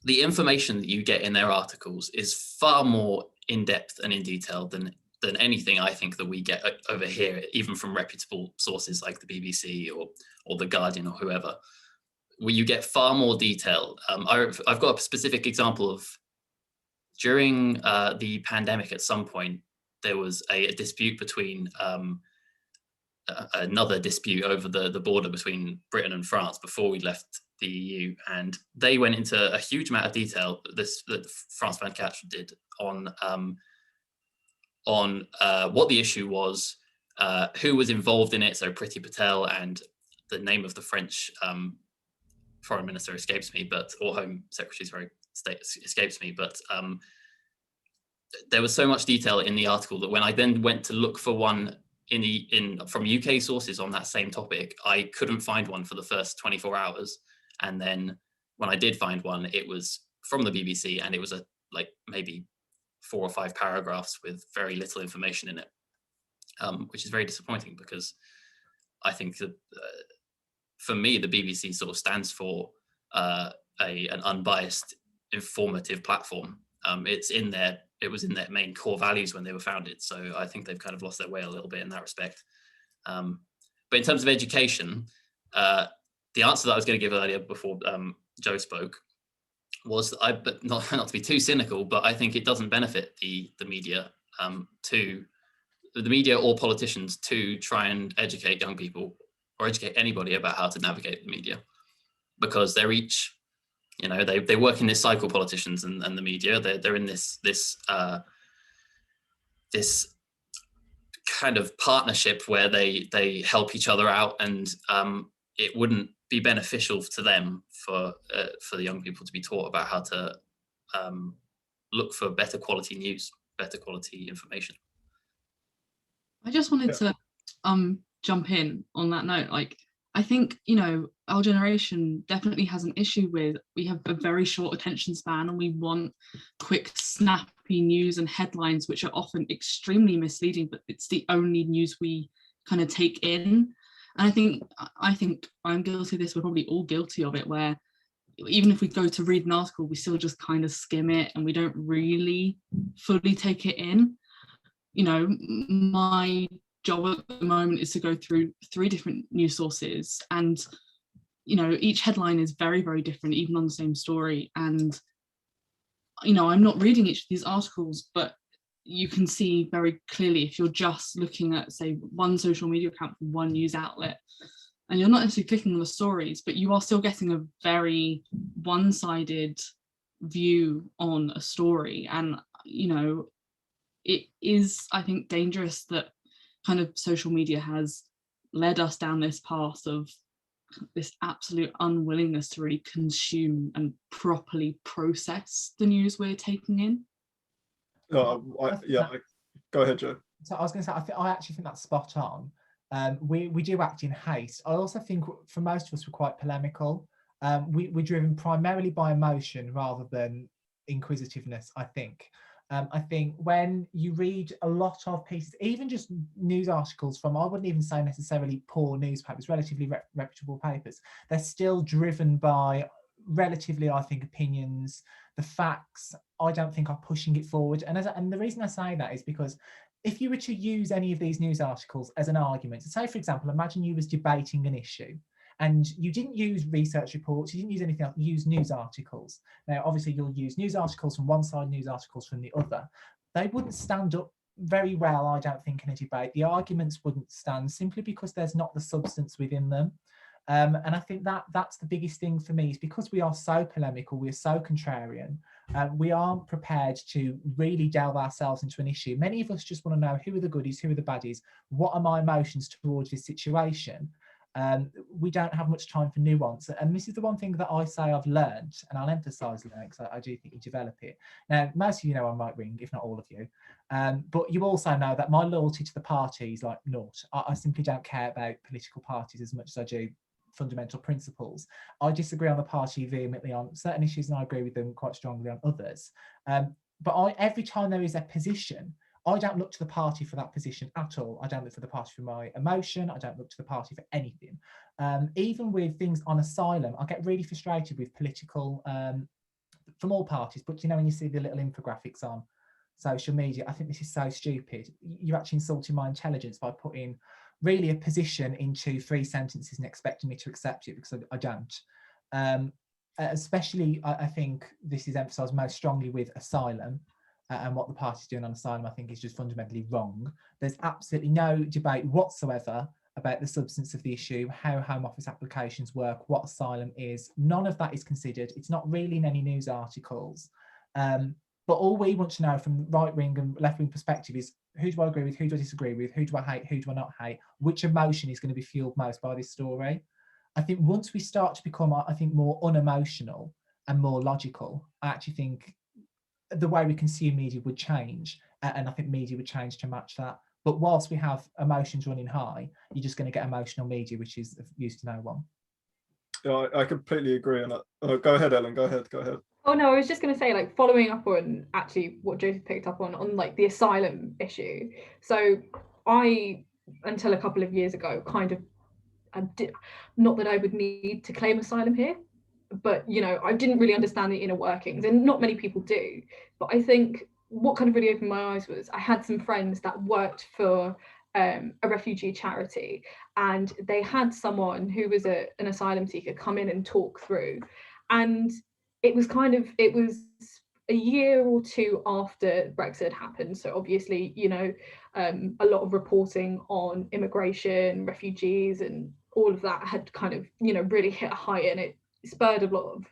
the information that you get in their articles is far more in-depth and in detail than anything I think that we get over here, even from reputable sources like the BBC or the Guardian or whoever, where you get far more detail. I've got a specific example of during the pandemic. At some point, there was a dispute between another dispute over the border between Britain and France before we left the EU, and they went into a huge amount of detail that France 24 did on what the issue was, who was involved in it. So Priti Patel, and the name of the French foreign minister escapes me, or home secretary, escapes me. But there was so much detail in the article that when I then went to look for one from UK sources on that same topic, I couldn't find one for the first 24 hours. And then when I did find one, it was from the BBC, and it was maybe 4 or 5 paragraphs with very little information in it, which is very disappointing, because I think that for me, the BBC sort of stands for an unbiased, informative platform. It was in their main core values when they were founded. So I think they've kind of lost their way a little bit in that respect. But in terms of education, the answer that I was going to give earlier before Joe spoke was that but not to be too cynical, but I think it doesn't benefit the media or politicians to try and educate young people or educate anybody about how to navigate the media, because they're each, they work in this cycle, politicians and the media. They're in this kind of partnership where they help each other out, and it wouldn't be beneficial to them for the young people to be taught about how to look for better quality news, better quality information. I just wanted to jump in on that note. I think, our generation definitely has an issue with, we have a very short attention span, and we want quick, snappy news and headlines, which are often extremely misleading, but it's the only news we kind of take in. And I think I'm guilty of this. We're probably all guilty of it, where even if we go to read an article, we still just kind of skim it and we don't really fully take it in. My job at the moment is to go through 3 different news sources, and each headline is very, very different, even on the same story. And I'm not reading each of these articles, but you can see very clearly, if you're just looking at, say, one social media account from one news outlet, and you're not necessarily clicking on the stories, but you are still getting a very one-sided view on a story. And it is, I think, dangerous that kind of social media has led us down this path of this absolute unwillingness to really consume and properly process the news we're taking in. Go ahead, Joe. So I was going to say, I actually think that's spot on. We do act in haste. I also think for most of us, we're quite polemical. We're driven primarily by emotion rather than inquisitiveness, I think. I think when you read a lot of pieces, even just news articles from, I wouldn't even say necessarily poor newspapers, relatively reputable papers, they're still driven by relatively, I think, opinions. The facts, I don't think, are pushing it forward. And the reason I say that is because if you were to use any of these news articles as an argument, so say, for example, imagine you was debating an issue and you didn't use research reports, you didn't use anything else, you use news articles. Now, obviously, you'll use news articles from one side, news articles from the other. They wouldn't stand up very well, I don't think, in a debate. The arguments wouldn't stand simply because there's not the substance within them. And I think that's the biggest thing for me, is because we are so polemical, we're so contrarian, we aren't prepared to really delve ourselves into an issue. Many of us just want to know, who are the goodies, who are the baddies, what are my emotions towards this situation? We don't have much time for nuance. And this is the one thing that I say I've learned, and I'll emphasise learn, because I do think you develop it. Now, most of you know I'm right wing, if not all of you. But you also know that my loyalty to the party is like naught. I simply don't care about political parties as much as I do fundamental principles. I disagree on the party vehemently on certain issues, and I agree with them quite strongly on others. But every time there is a position, I don't look to the party for that position at all. I don't look for the party for my emotion. I don't look to the party for anything. Even with things on asylum, I get really frustrated with political, from all parties. But you know, when you see the little infographics on social media, I think this is so stupid. You're actually insulting my intelligence by putting really a position into 3 sentences and expecting me to accept it, because I don't. Especially, I think this is emphasised most strongly with asylum. And what the party's doing on asylum, I think, is just fundamentally wrong. There's absolutely no debate whatsoever about the substance of the issue, how Home Office applications work, what asylum is. None of that is considered. It's not really in any news articles. But all we want to know from right-wing and left-wing perspective is, who do I agree with, who do I disagree with, who do I hate, who do I not hate, which emotion is going to be fueled most by this story. I think once we start to become, I think, more unemotional and more logical, I actually think the way we consume media would change, and I think media would change to match that. But whilst we have emotions running high, you're just going to get emotional media, which is of use to no one. Yeah, I completely agree on that. Go ahead, Ellen. Go ahead. Oh no, I was just going to say, like, following up on actually what Joseph picked up on like the asylum issue. So I, until a couple of years ago, kind of, not that I would need to claim asylum here, but you know, I didn't really understand the inner workings, and not many people do. But I think what kind of really opened my eyes was I had some friends that worked for a refugee charity, and they had someone who was an asylum seeker come in and talk through. And it was a year or two after Brexit happened, so obviously, you know, a lot of reporting on immigration, refugees, and all of that had kind of, you know, really hit a height, and it spurred a lot of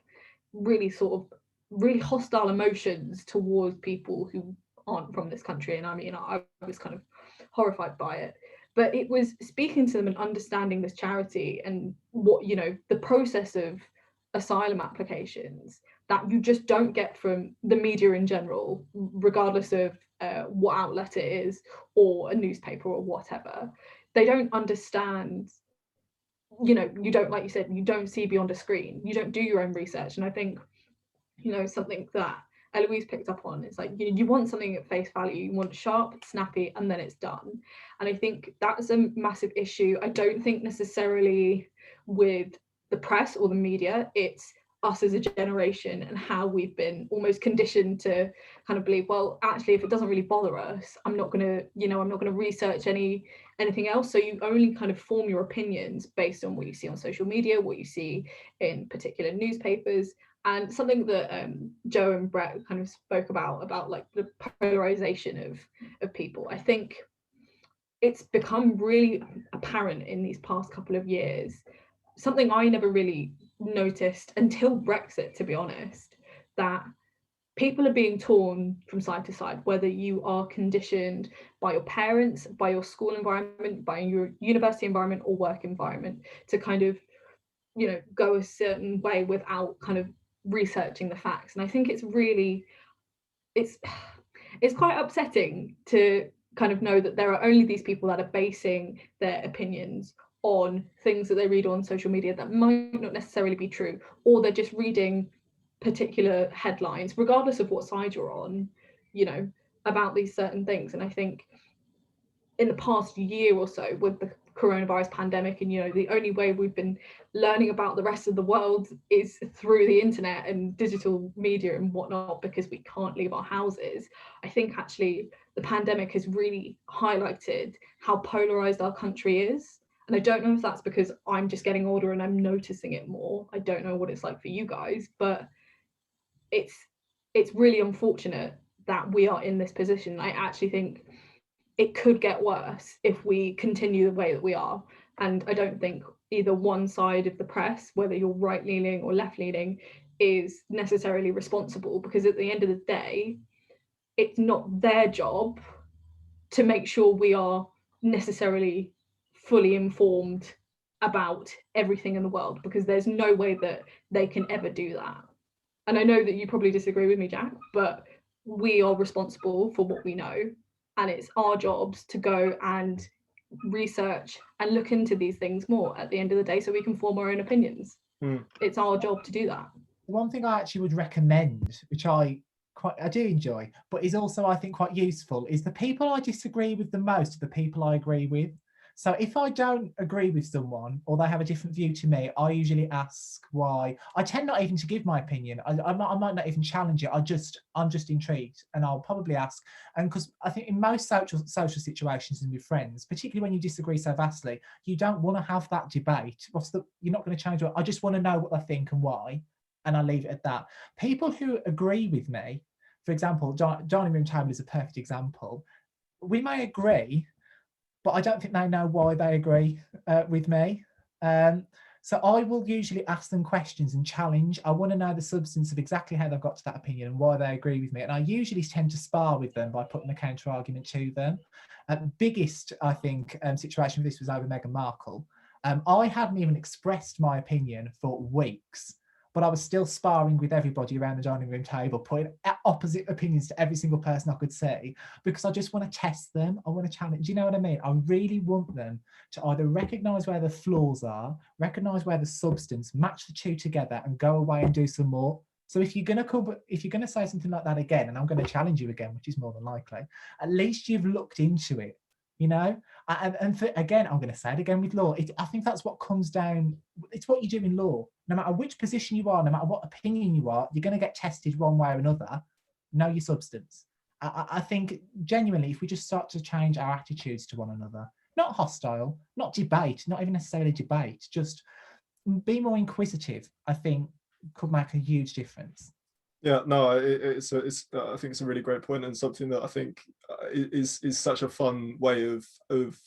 really hostile emotions towards people who aren't from this country. And I mean, I was kind of horrified by it, but it was speaking to them and understanding this charity and what, you know, the process of asylum applications that you just don't get from the media in general, regardless of what outlet it is, or a newspaper or whatever. They don't understand, you know, you don't, like you said, you don't see beyond a screen, you don't do your own research. And I think, you know, something that Eloise picked up on is like, you want something at face value, you want sharp, snappy, and then it's done. And I think that's a massive issue. I don't think necessarily with the press or the media, it's us as a generation and how we've been almost conditioned to kind of believe, well, actually, if it doesn't really bother us, I'm not going to research anything else. So you only kind of form your opinions based on what you see on social media, what you see in particular newspapers. And something that Joe and Brett kind of spoke about like the polarization of people. I think it's become really apparent in these past couple of years, something I never really noticed until Brexit, to be honest, that people are being torn from side to side, whether you are conditioned by your parents, by your school environment, by your university environment or work environment, to kind of, you know, go a certain way without kind of researching the facts. And I think it's quite upsetting to kind of know that there are only these people that are basing their opinions on things that they read on social media that might not necessarily be true, or they're just reading particular headlines, regardless of what side you're on, you know, about these certain things. And I think in the past year or so with the coronavirus pandemic, and, you know, the only way we've been learning about the rest of the world is through the internet and digital media and whatnot, because we can't leave our houses. I think actually the pandemic has really highlighted how polarized our country is. And I don't know if that's because I'm just getting older and I'm noticing it more. I don't know what it's like for you guys, but it's really unfortunate that we are in this position. I actually think it could get worse if we continue the way that we are. And I don't think either one side of the press, whether you're right-leaning or left-leaning, is necessarily responsible, because at the end of the day, it's not their job to make sure we are necessarily fully informed about everything in the world, because there's no way that they can ever do that. And I know that you probably disagree with me, Jack, but we are responsible for what we know, and it's our jobs to go and research and look into these things more at the end of the day, so we can form our own opinions. It's our job to do that. One thing I actually would recommend, which I do enjoy, but is also I think quite useful, is the people I disagree with the most are the people I agree with. So if I don't agree with someone or they have a different view to me, I usually ask why. I tend not even to give my opinion. I might not even challenge it. I'm just intrigued, and I'll probably ask. And because I think in most social situations and with friends, particularly when you disagree so vastly, you don't want to have that debate. You're not going to change it. I just want to know what they think and why, and I leave it at that. People who agree with me, for example, dining room table is a perfect example. We may agree, but I don't think they know why they agree with me. So I will usually ask them questions and challenge. I want to know the substance of exactly how they've got to that opinion and why they agree with me. And I usually tend to spar with them by putting a counter argument to them. The biggest, I think, situation with this was over Meghan Markle. I hadn't even expressed my opinion for weeks, but I was still sparring with everybody around the dining room table, putting opposite opinions to every single person I could see, because I just want to test them. I want to challenge. Do you know what I mean? I really want them to either recognise where the flaws are, recognise where the substance, match the two together, and go away and do some more. So if you're going to say something like that again, and I'm going to challenge you again, which is more than likely, at least you've looked into it. You know, again, I'm going to say it again with law. I think that's what comes down. It's what you do in law. No matter which position you are, no matter what opinion you are, you're going to get tested one way or another. Know your substance. I think genuinely, if we just start to change our attitudes to one another, not hostile, not debate, not even necessarily debate, just be more inquisitive, I think could make a huge difference. Yeah, no, I think it's a really great point, and something that I think is such a fun way of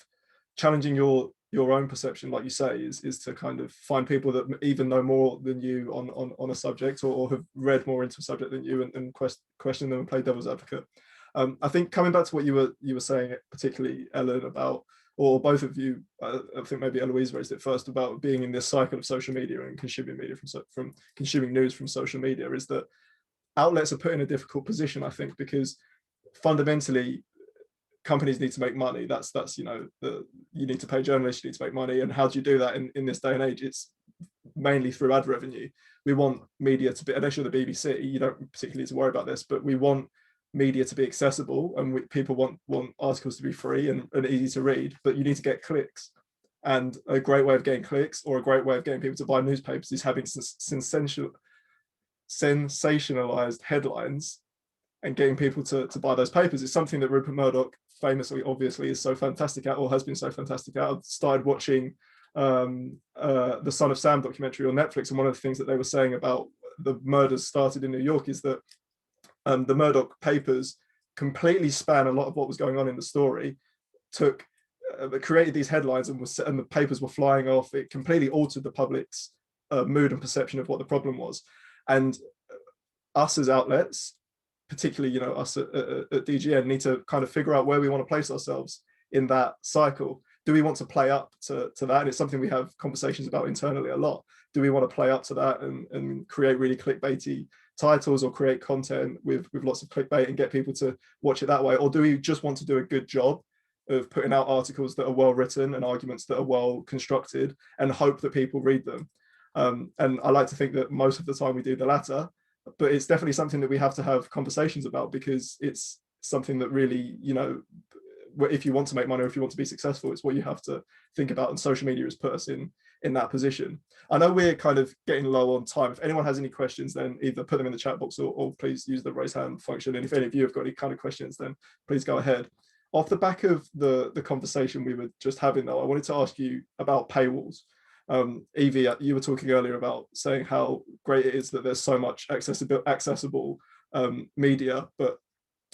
challenging your own perception, like you say, is to kind of find people that even know more than you on a subject, or have read more into a subject than you, and question them and play devil's advocate. I think coming back to what you were saying, particularly Ellen, about, or both of you, I think maybe Eloise raised it first, about being in this cycle of social media and consuming media from consuming news from social media, is that outlets are put in a difficult position, I think, because fundamentally companies need to make money. That's you need to pay journalists, you need to make money. And how do you do that in this day and age? It's mainly through ad revenue. We want media to be, unless you're the BBC, you don't particularly need to worry about this, but we want media to be accessible, and people want articles to be free and easy to read, but you need to get clicks. And a great way of getting clicks, or a great way of getting people to buy newspapers, is having sensationalized headlines and getting people to buy those papers. It's something that Rupert Murdoch famously, obviously, is so fantastic at, or has been so fantastic at. I've started watching the Son of Sam documentary on Netflix, and one of the things that they were saying about the murders started in New York is that the Murdoch papers completely span a lot of what was going on in the story, created these headlines, and the papers were flying off. It completely altered the public's mood and perception of what the problem was. And us as outlets, particularly us at DGN, need to kind of figure out where we want to place ourselves in that cycle. Do we want to play up to that? And it's something we have conversations about internally a lot. Do we want to play up to that and create really clickbaity titles, or create content with lots of clickbait and get people to watch it that way? Or do we just want to do a good job of putting out articles that are well written and arguments that are well constructed, and hope that people read them? And I like to think that most of the time we do the latter, but it's definitely something that we have to have conversations about, because it's something that really, if you want to make money, or if you want to be successful, it's what you have to think about, and social media has put us in that position. I know we're kind of getting low on time. If anyone has any questions, then either put them in the chat box, or please use the raise hand function. And if any of you have got any kind of questions, then please go ahead. Off the back of the conversation we were just having, though, I wanted to ask you about paywalls. Evie, you were talking earlier about saying how great it is that there's so much accessible media, but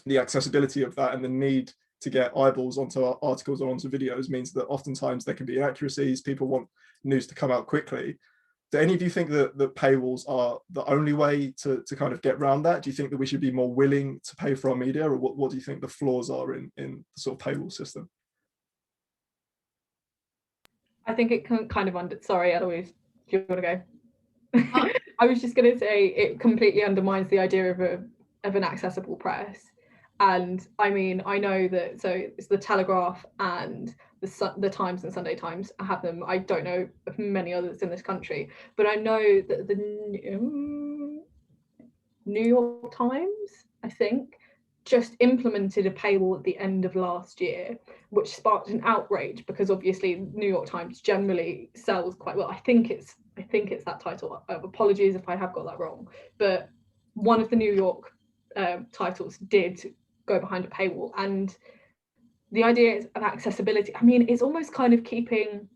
the accessibility of that and the need to get eyeballs onto articles or onto videos means that oftentimes there can be inaccuracies. People want news to come out quickly. Do any of you think that the paywalls are the only way to kind of get around that? Do you think that we should be more willing to pay for our media, or what do you think the flaws are in the sort of paywall system? I think it can kind of sorry, Eloise, do you want to go? I was just going to say it completely undermines the idea of an accessible press. And I mean, I know that, so it's the Telegraph and the Times and Sunday Times have them. I don't know of many others in this country, but I know that the New York Times, I think, just implemented a paywall at the end of last year, which sparked an outrage because obviously New York Times generally sells quite well. I think it's that title. Apologies if I have got that wrong, but one of the New York titles did go behind a paywall, and the idea is of accessibility. I mean, it's almost kind of keeping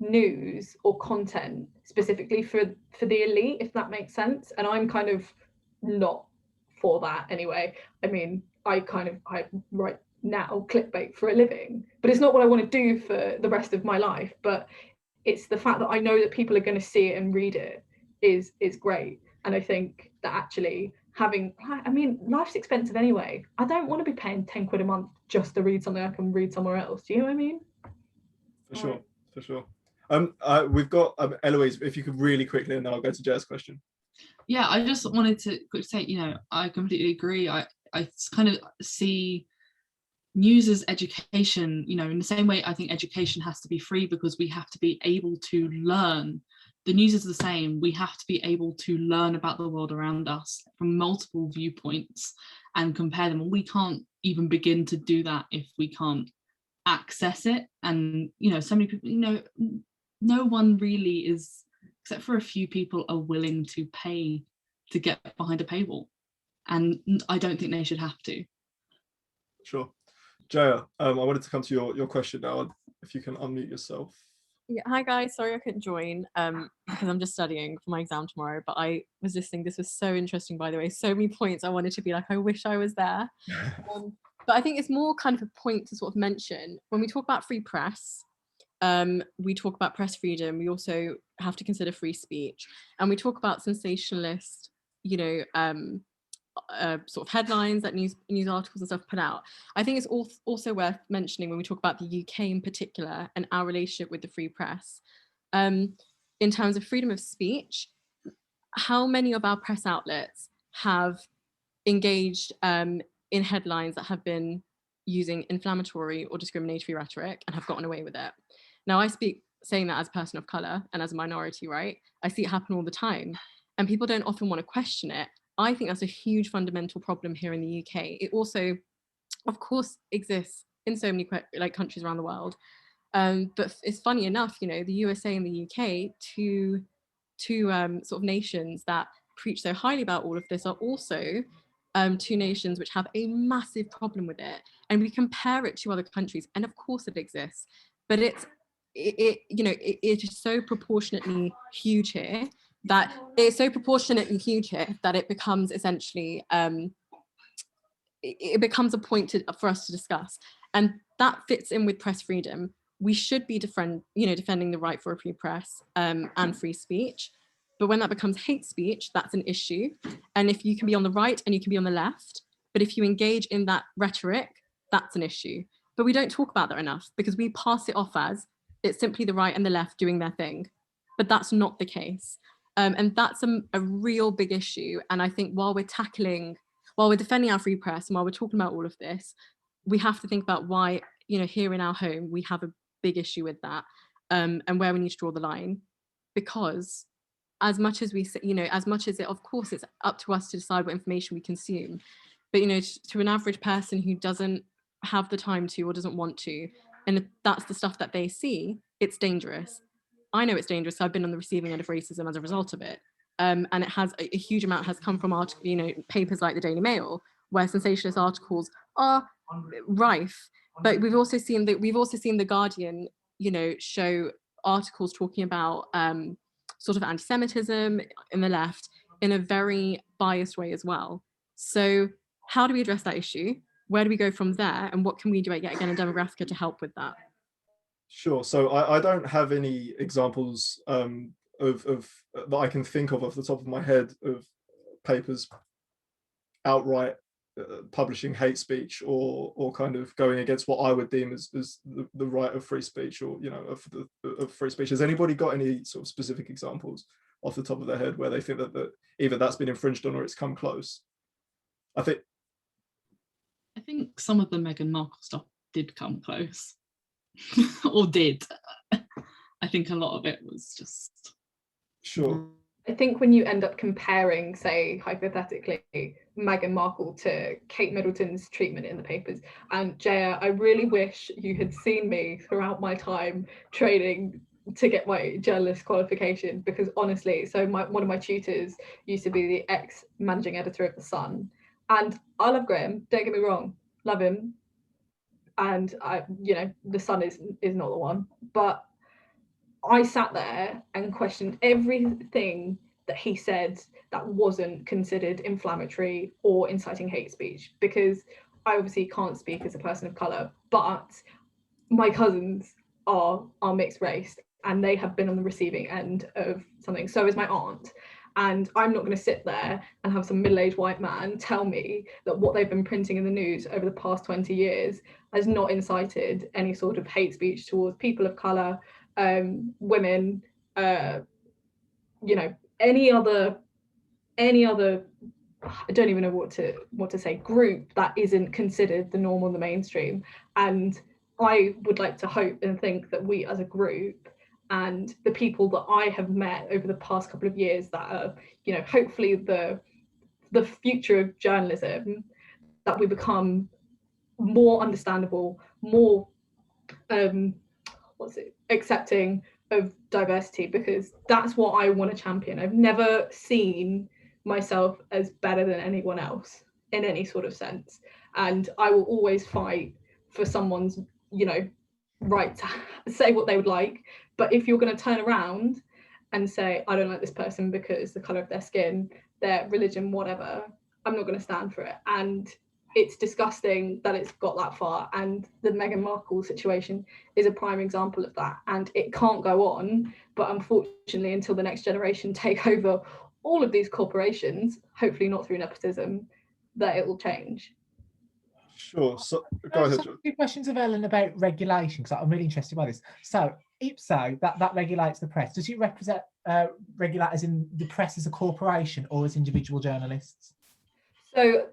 news or content specifically for the elite, if that makes sense. And I'm kind of not for that anyway. I mean, I write now clickbait for a living, but it's not what I want to do for the rest of my life. But it's the fact that I know that people are going to see it and read it is great. And I think that actually life's expensive anyway. I don't want to be paying 10 quid a month just to read something I can read somewhere else. Do you know what I mean? For sure. We've got Eloise, if you could really quickly, and then I'll go to Jaz's question. Yeah, I just wanted to quickly say, I completely agree. I kind of see news as education, in the same way I think education has to be free because we have to be able to learn. The news is the same. We have to be able to learn about the world around us from multiple viewpoints and compare them. We can't even begin to do that if we can't access it. And, so many people, no one really is, except for a few people, are willing to pay to get behind a paywall. And I don't think they should have to. Sure. Jaya, I wanted to come to your question now, if you can unmute yourself. Yeah, hi guys, sorry I couldn't join because I'm just studying for my exam tomorrow, but I was listening. This was so interesting, by the way. So many points I wanted to be like, I wish I was there. But I think it's more kind of a point to sort of mention when we talk about free press. We talk about press freedom. We also have to consider free speech, and we talk about sensationalist, sort of headlines that news articles and stuff put out. I think it's also worth mentioning when we talk about the UK in particular and our relationship with the free press. In terms of freedom of speech, how many of our press outlets have engaged in headlines that have been using inflammatory or discriminatory rhetoric and have gotten away with it? Now, I speak saying that as a person of colour and as a minority, right? I see it happen all the time, and people don't often want to question it. I think that's a huge fundamental problem here in the UK. It also, of course, exists in so many countries around the world. But it's funny enough, the USA and the UK, two sort of nations that preach so highly about all of this, are also two nations which have a massive problem with it. And we compare it to other countries, and of course it exists, but it is so proportionately huge here that it becomes essentially it becomes a point for us to discuss, and that fits in with press freedom. We should be defending the right for a free press and free speech, but when that becomes hate speech, that's an issue. And if you can be on the right and you can be on the left, but if you engage in that rhetoric, that's an issue. But we don't talk about that enough because we pass it off as it's simply the right and the left doing their thing, but that's not the case. And that's a real big issue. And I think while we're defending our free press and while we're talking about all of this, we have to think about why, here in our home, we have a big issue with that, and where we need to draw the line. Because as much as of course, it's up to us to decide what information we consume. But, to an average person who doesn't have the time to or doesn't want to, and if that's the stuff that they see, it's dangerous. I know it's dangerous. I've been on the receiving end of racism as a result of it. And it has a huge amount has come from papers like the Daily Mail, where sensationalist articles are rife. But we've also seen the Guardian, show articles talking about sort of anti-Semitism in the left in a very biased way as well. So how do we address that issue? Where do we go from there? And what can we do again in Demographica to help with that? Sure. So I don't have any examples of that I can think of off the top of my head of papers outright publishing hate speech or kind of going against what I would deem as the right of free speech, or of free speech. Has anybody got any sort of specific examples off the top of their head where they think that either that's been infringed on or it's come close? I think some of the Meghan Markle stuff did come close. Or did. I think a lot of it was just... Sure. I think when you end up comparing, say, hypothetically, Meghan Markle to Kate Middleton's treatment in the papers, and Jaya, I really wish you had seen me throughout my time training to get my journalist qualification, because honestly, so one of my tutors used to be the ex-managing editor of The Sun, and I love Graham, don't get me wrong, love him, and The Sun is not the one, but I sat there and questioned everything that he said that wasn't considered inflammatory or inciting hate speech, because I obviously can't speak as a person of colour, but my cousins are mixed race and they have been on the receiving end of something. So is my aunt. And I'm not going to sit there and have some middle-aged white man tell me that what they've been printing in the news over the past 20 years has not incited any sort of hate speech towards people of colour, women, any other, I don't even know what to say, group that isn't considered the norm on the mainstream. And I would like to hope and think that we as a group, and the people that I have met over the past couple of years that are, hopefully the future of journalism, that we become more understandable, more accepting of diversity, because that's what I want to champion. I've never seen myself as better than anyone else in any sort of sense, and I will always fight for someone's right to say what they would like. But if you're going to turn around and say, I don't like this person because the colour of their skin, their religion, whatever, I'm not going to stand for it. And it's disgusting that it's got that far, and the Meghan Markle situation is a prime example of that, and it can't go on. But unfortunately, until the next generation take over all of these corporations, hopefully not through nepotism, that it will change. Sure. So go ahead. A few questions of Ellen about regulation, because I'm really interested by this. So IPSO, that regulates the press. Does it represent regulate as in the press as a corporation or as individual journalists? So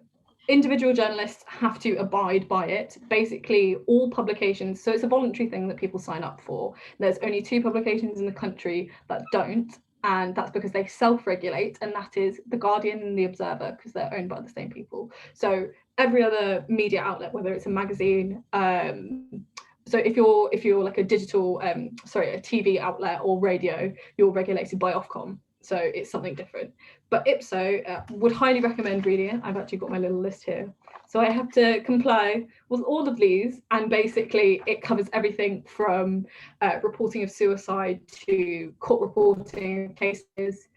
individual journalists have to abide by it. Basically, all publications, so it's a voluntary thing that people sign up for. There's only 2 publications in the country that don't, and that's because they self-regulate, and that is The Guardian and The Observer, because they're owned by the same people. So every other media outlet, whether it's a magazine, so if you're like a digital, a TV outlet or radio, you're regulated by Ofcom. So it's something different. But IPSO would highly recommend reading it. I've actually got my little list here. So I have to comply with all of these, and basically it covers everything from reporting of suicide to court reporting of cases,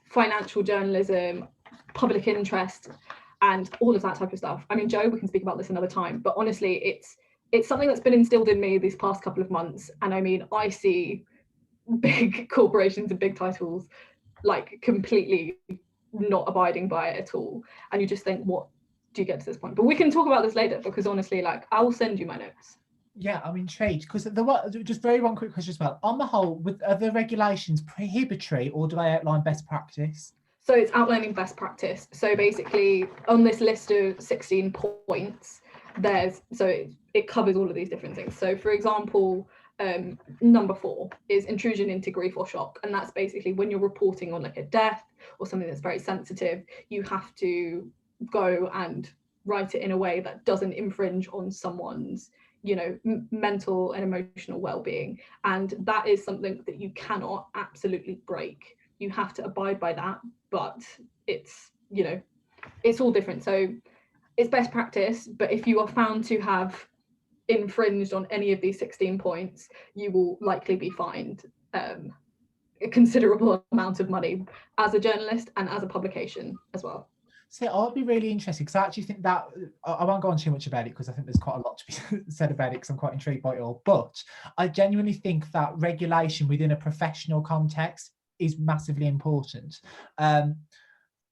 financial journalism, public interest, and all of that type of stuff. I mean, Joe, we can speak about this another time, but honestly, it's something that's been instilled in me these past couple of months. And I mean, I see big corporations and big titles like completely not abiding by it at all, and you just think, what do you get to this point? But we can talk about this later, because honestly, like, I will send you my notes. Yeah, I'm intrigued, because just very one quick question as well. On the whole, are the regulations prohibitory, or do they outline best practice? So it's outlining best practice. So basically, on this list of 16 points, it covers all of these different things. So for example, number 4 is intrusion into grief or shock, and that's basically when you're reporting on like a death or something that's very sensitive, you have to go and write it in a way that doesn't infringe on someone's mental and emotional well-being, and that is something that you cannot absolutely break. You have to abide by that, but it's all different. So it's best practice, but if you are found to have infringed on any of these 16 points, you will likely be fined a considerable amount of money as a journalist and as a publication as well. So I'd be really interested, because I actually think that, I won't go on too much about it because I think there's quite a lot to be said about it, because I'm quite intrigued by it all, but I genuinely think that regulation within a professional context is massively important.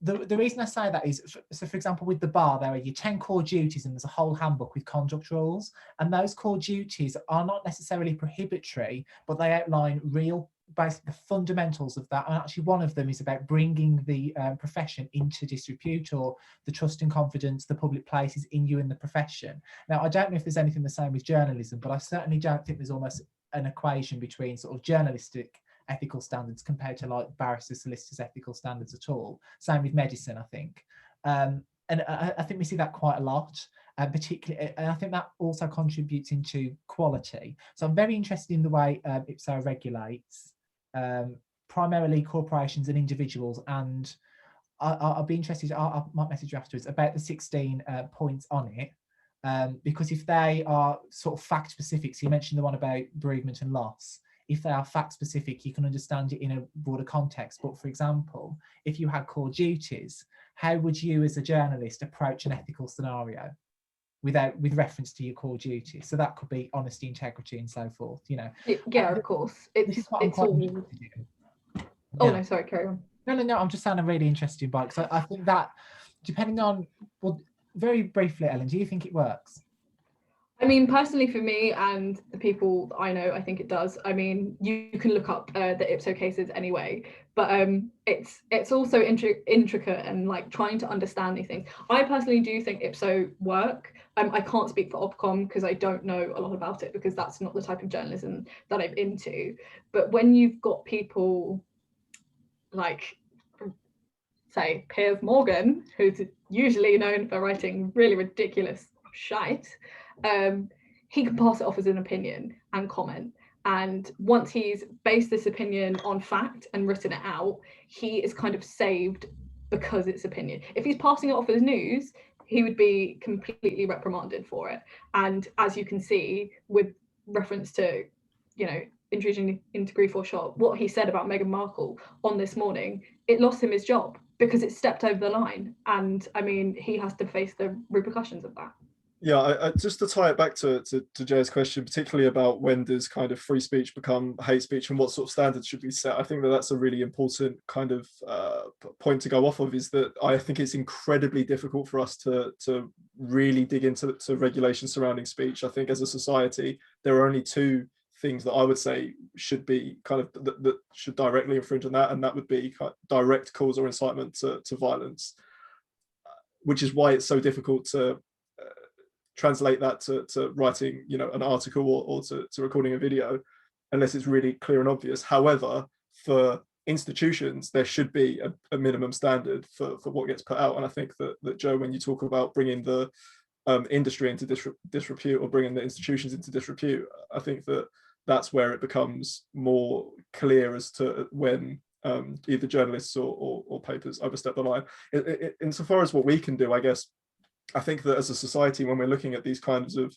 the reason I say that is, so for example, with the bar, there are your 10 core duties and there's a whole handbook with conduct rules. And those core duties are not necessarily prohibitory, but they outline real, basically the fundamentals of that. And actually one of them is about bringing the profession into disrepute, or the trust and confidence, the public places in you and the profession. Now, I don't know if there's anything the same with journalism, but I certainly don't think there's almost an equation between sort of journalistic ethical standards compared to like barristers, solicitors ethical standards at all. Same with medicine, I think. And I think we see that quite a lot, particularly, and I think that also contributes into quality. So I'm very interested in the way IPSO regulates primarily corporations and individuals, and I'll be interested, I might message you afterwards about the 16 points on it, because if they are sort of fact specific, so you mentioned the one about bereavement and loss, if they are fact specific, you can understand it in a broader context. But for example, if you had core duties, how would you as a journalist approach an ethical scenario with reference to your core duties? So that could be honesty, integrity, and so forth, you know. Yeah, of course. It's all... Oh, no, sorry, carry on. No, I'm just saying I'm really interested by it, because I think that depending on, well, very briefly, Ellen, do you think it works? I mean, personally for me and the people I know, I think it does. I mean, you can look up the IPSO cases anyway, but it's also intricate and like trying to understand these things. I personally do think IPSO work. I can't speak for Ofcom because I don't know a lot about it, because that's not the type of journalism that I'm into. But when you've got people like, say, Piers Morgan, who's usually known for writing really ridiculous shite, he can pass it off as an opinion and comment. And once he's based this opinion on fact and written it out, he is kind of saved because it's opinion. If he's passing it off as news, he would be completely reprimanded for it. And as you can see, with reference to, you know, intrusion into grief or shock, what he said about Meghan Markle on This Morning, it lost him his job because it stepped over the line. And I mean, he has to face the repercussions of that. Yeah, I just to tie it back to Jay's question, particularly about when does kind of free speech become hate speech and what sort of standards should be set, I think that that's a really important kind of point to go off of, is that I think it's incredibly difficult for us to really dig into regulations surrounding speech. I think as a society, there are only two things that I would say should be kind of that should directly infringe on that, and that would be kind of direct cause or incitement to violence, which is why it's so difficult to translate that to writing, you know, an article or to recording a video, unless it's really clear and obvious. However, for institutions, there should be a minimum standard for what gets put out. And I think that Joe, when you talk about bringing the industry into disrepute, or bringing the institutions into disrepute, I think that that's where it becomes more clear as to when either journalists or papers overstep the line. Insofar as what we can do, I guess, I think that as a society, when we're looking at these kinds of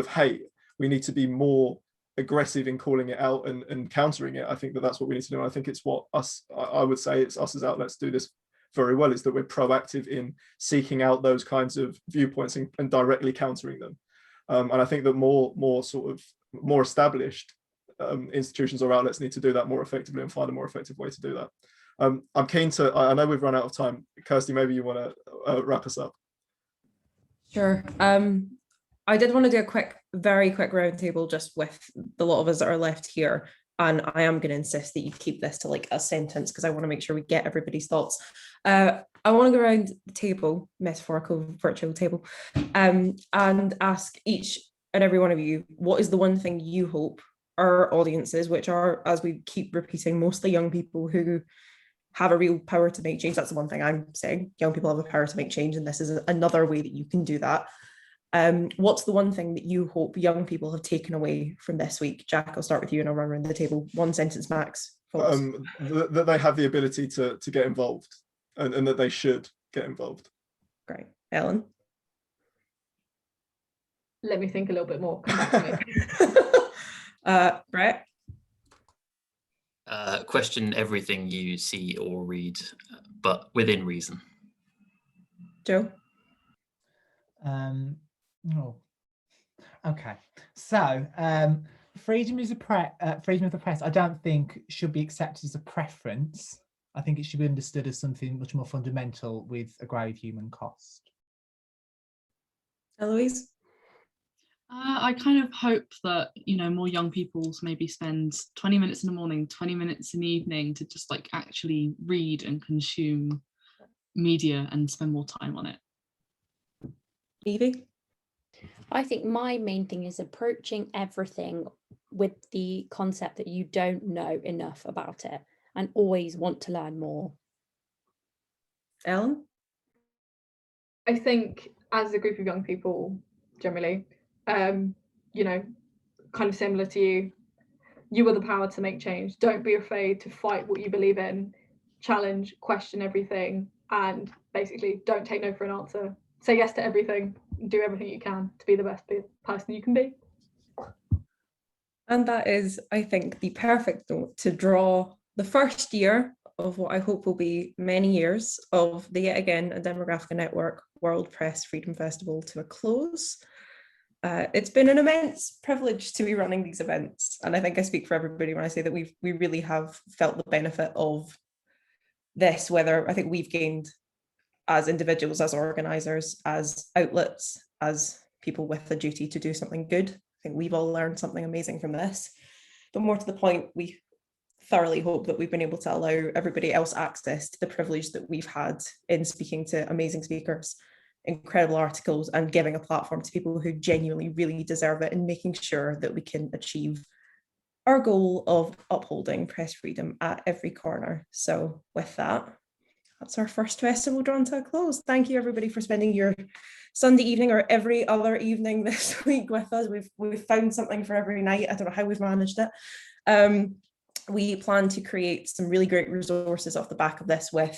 hate, we need to be more aggressive in calling it out and countering it. I think that that's what we need to do. And I think it's what I would say it's us as outlets do this very well, is that we're proactive in seeking out those kinds of viewpoints and directly countering them. And I think that more established institutions or outlets need to do that more effectively and find a more effective way to do that. I'm keen to, I know we've run out of time. Kirsty, maybe you want to wrap us up. Sure. I did want to do a very quick roundtable just with the lot of us that are left here. And I am going to insist that you keep this to like a sentence, because I want to make sure we get everybody's thoughts. I want to go around the table, metaphorical virtual table, and ask each and every one of you, what is the one thing you hope our audiences, which are, as we keep repeating, mostly young people who have a real power to make change. That's the one thing I'm saying. Young people have a power to make change, and this is another way that you can do that. What's the one thing that you hope young people have taken away from this week? Jack, I'll start with you and I'll run around the table. One sentence max. That they have the ability to get involved, and that they should get involved. Great. Ellen? Let me think a little bit more. Come back to me. Brett? Question everything you see or read, but within reason. Joe? Okay. So freedom of the press, I don't think should be accepted as a preference. I think it should be understood as something much more fundamental with a grave human cost. Eloise? I kind of hope that, you know, more young people maybe spend 20 minutes in the morning, 20 minutes in the evening to just like actually read and consume media and spend more time on it. Evie? I think my main thing is approaching everything with the concept that you don't know enough about it and always want to learn more. Ellen? I think as a group of young people generally, you know, kind of similar to you, you are the power to make change. Don't be afraid to fight what you believe in, challenge, question everything, and basically don't take no for an answer. Say yes to everything, do everything you can to be the best person you can be. And that is, I think, the perfect note to draw the first year of what I hope will be many years of the Yet Again a Demographica Network World Press Freedom Festival to a close. It's been an immense privilege to be running these events, and I think I speak for everybody when I say that we really have felt the benefit of this, whether I think we've gained as individuals, as organisers, as outlets, as people with a duty to do something good. I think we've all learned something amazing from this. But more to the point, we thoroughly hope that we've been able to allow everybody else access to the privilege that we've had in speaking to amazing speakers, incredible articles, and giving a platform to people who genuinely really deserve it, and making sure that we can achieve our goal of upholding press freedom at every corner. So with that, that's our first festival drawn to a close. Thank you everybody for spending your Sunday evening or every other evening this week with us. We've found something for every night. I don't know how we've managed it. We plan to create some really great resources off the back of this with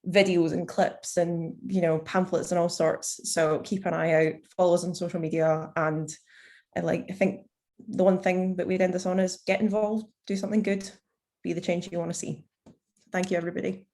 videos and clips and, you know, pamphlets and all sorts. So keep an eye out, follow us on social media, and I think the one thing that we'd end this on is get involved, do something good, be the change you want to see. Thank you everybody.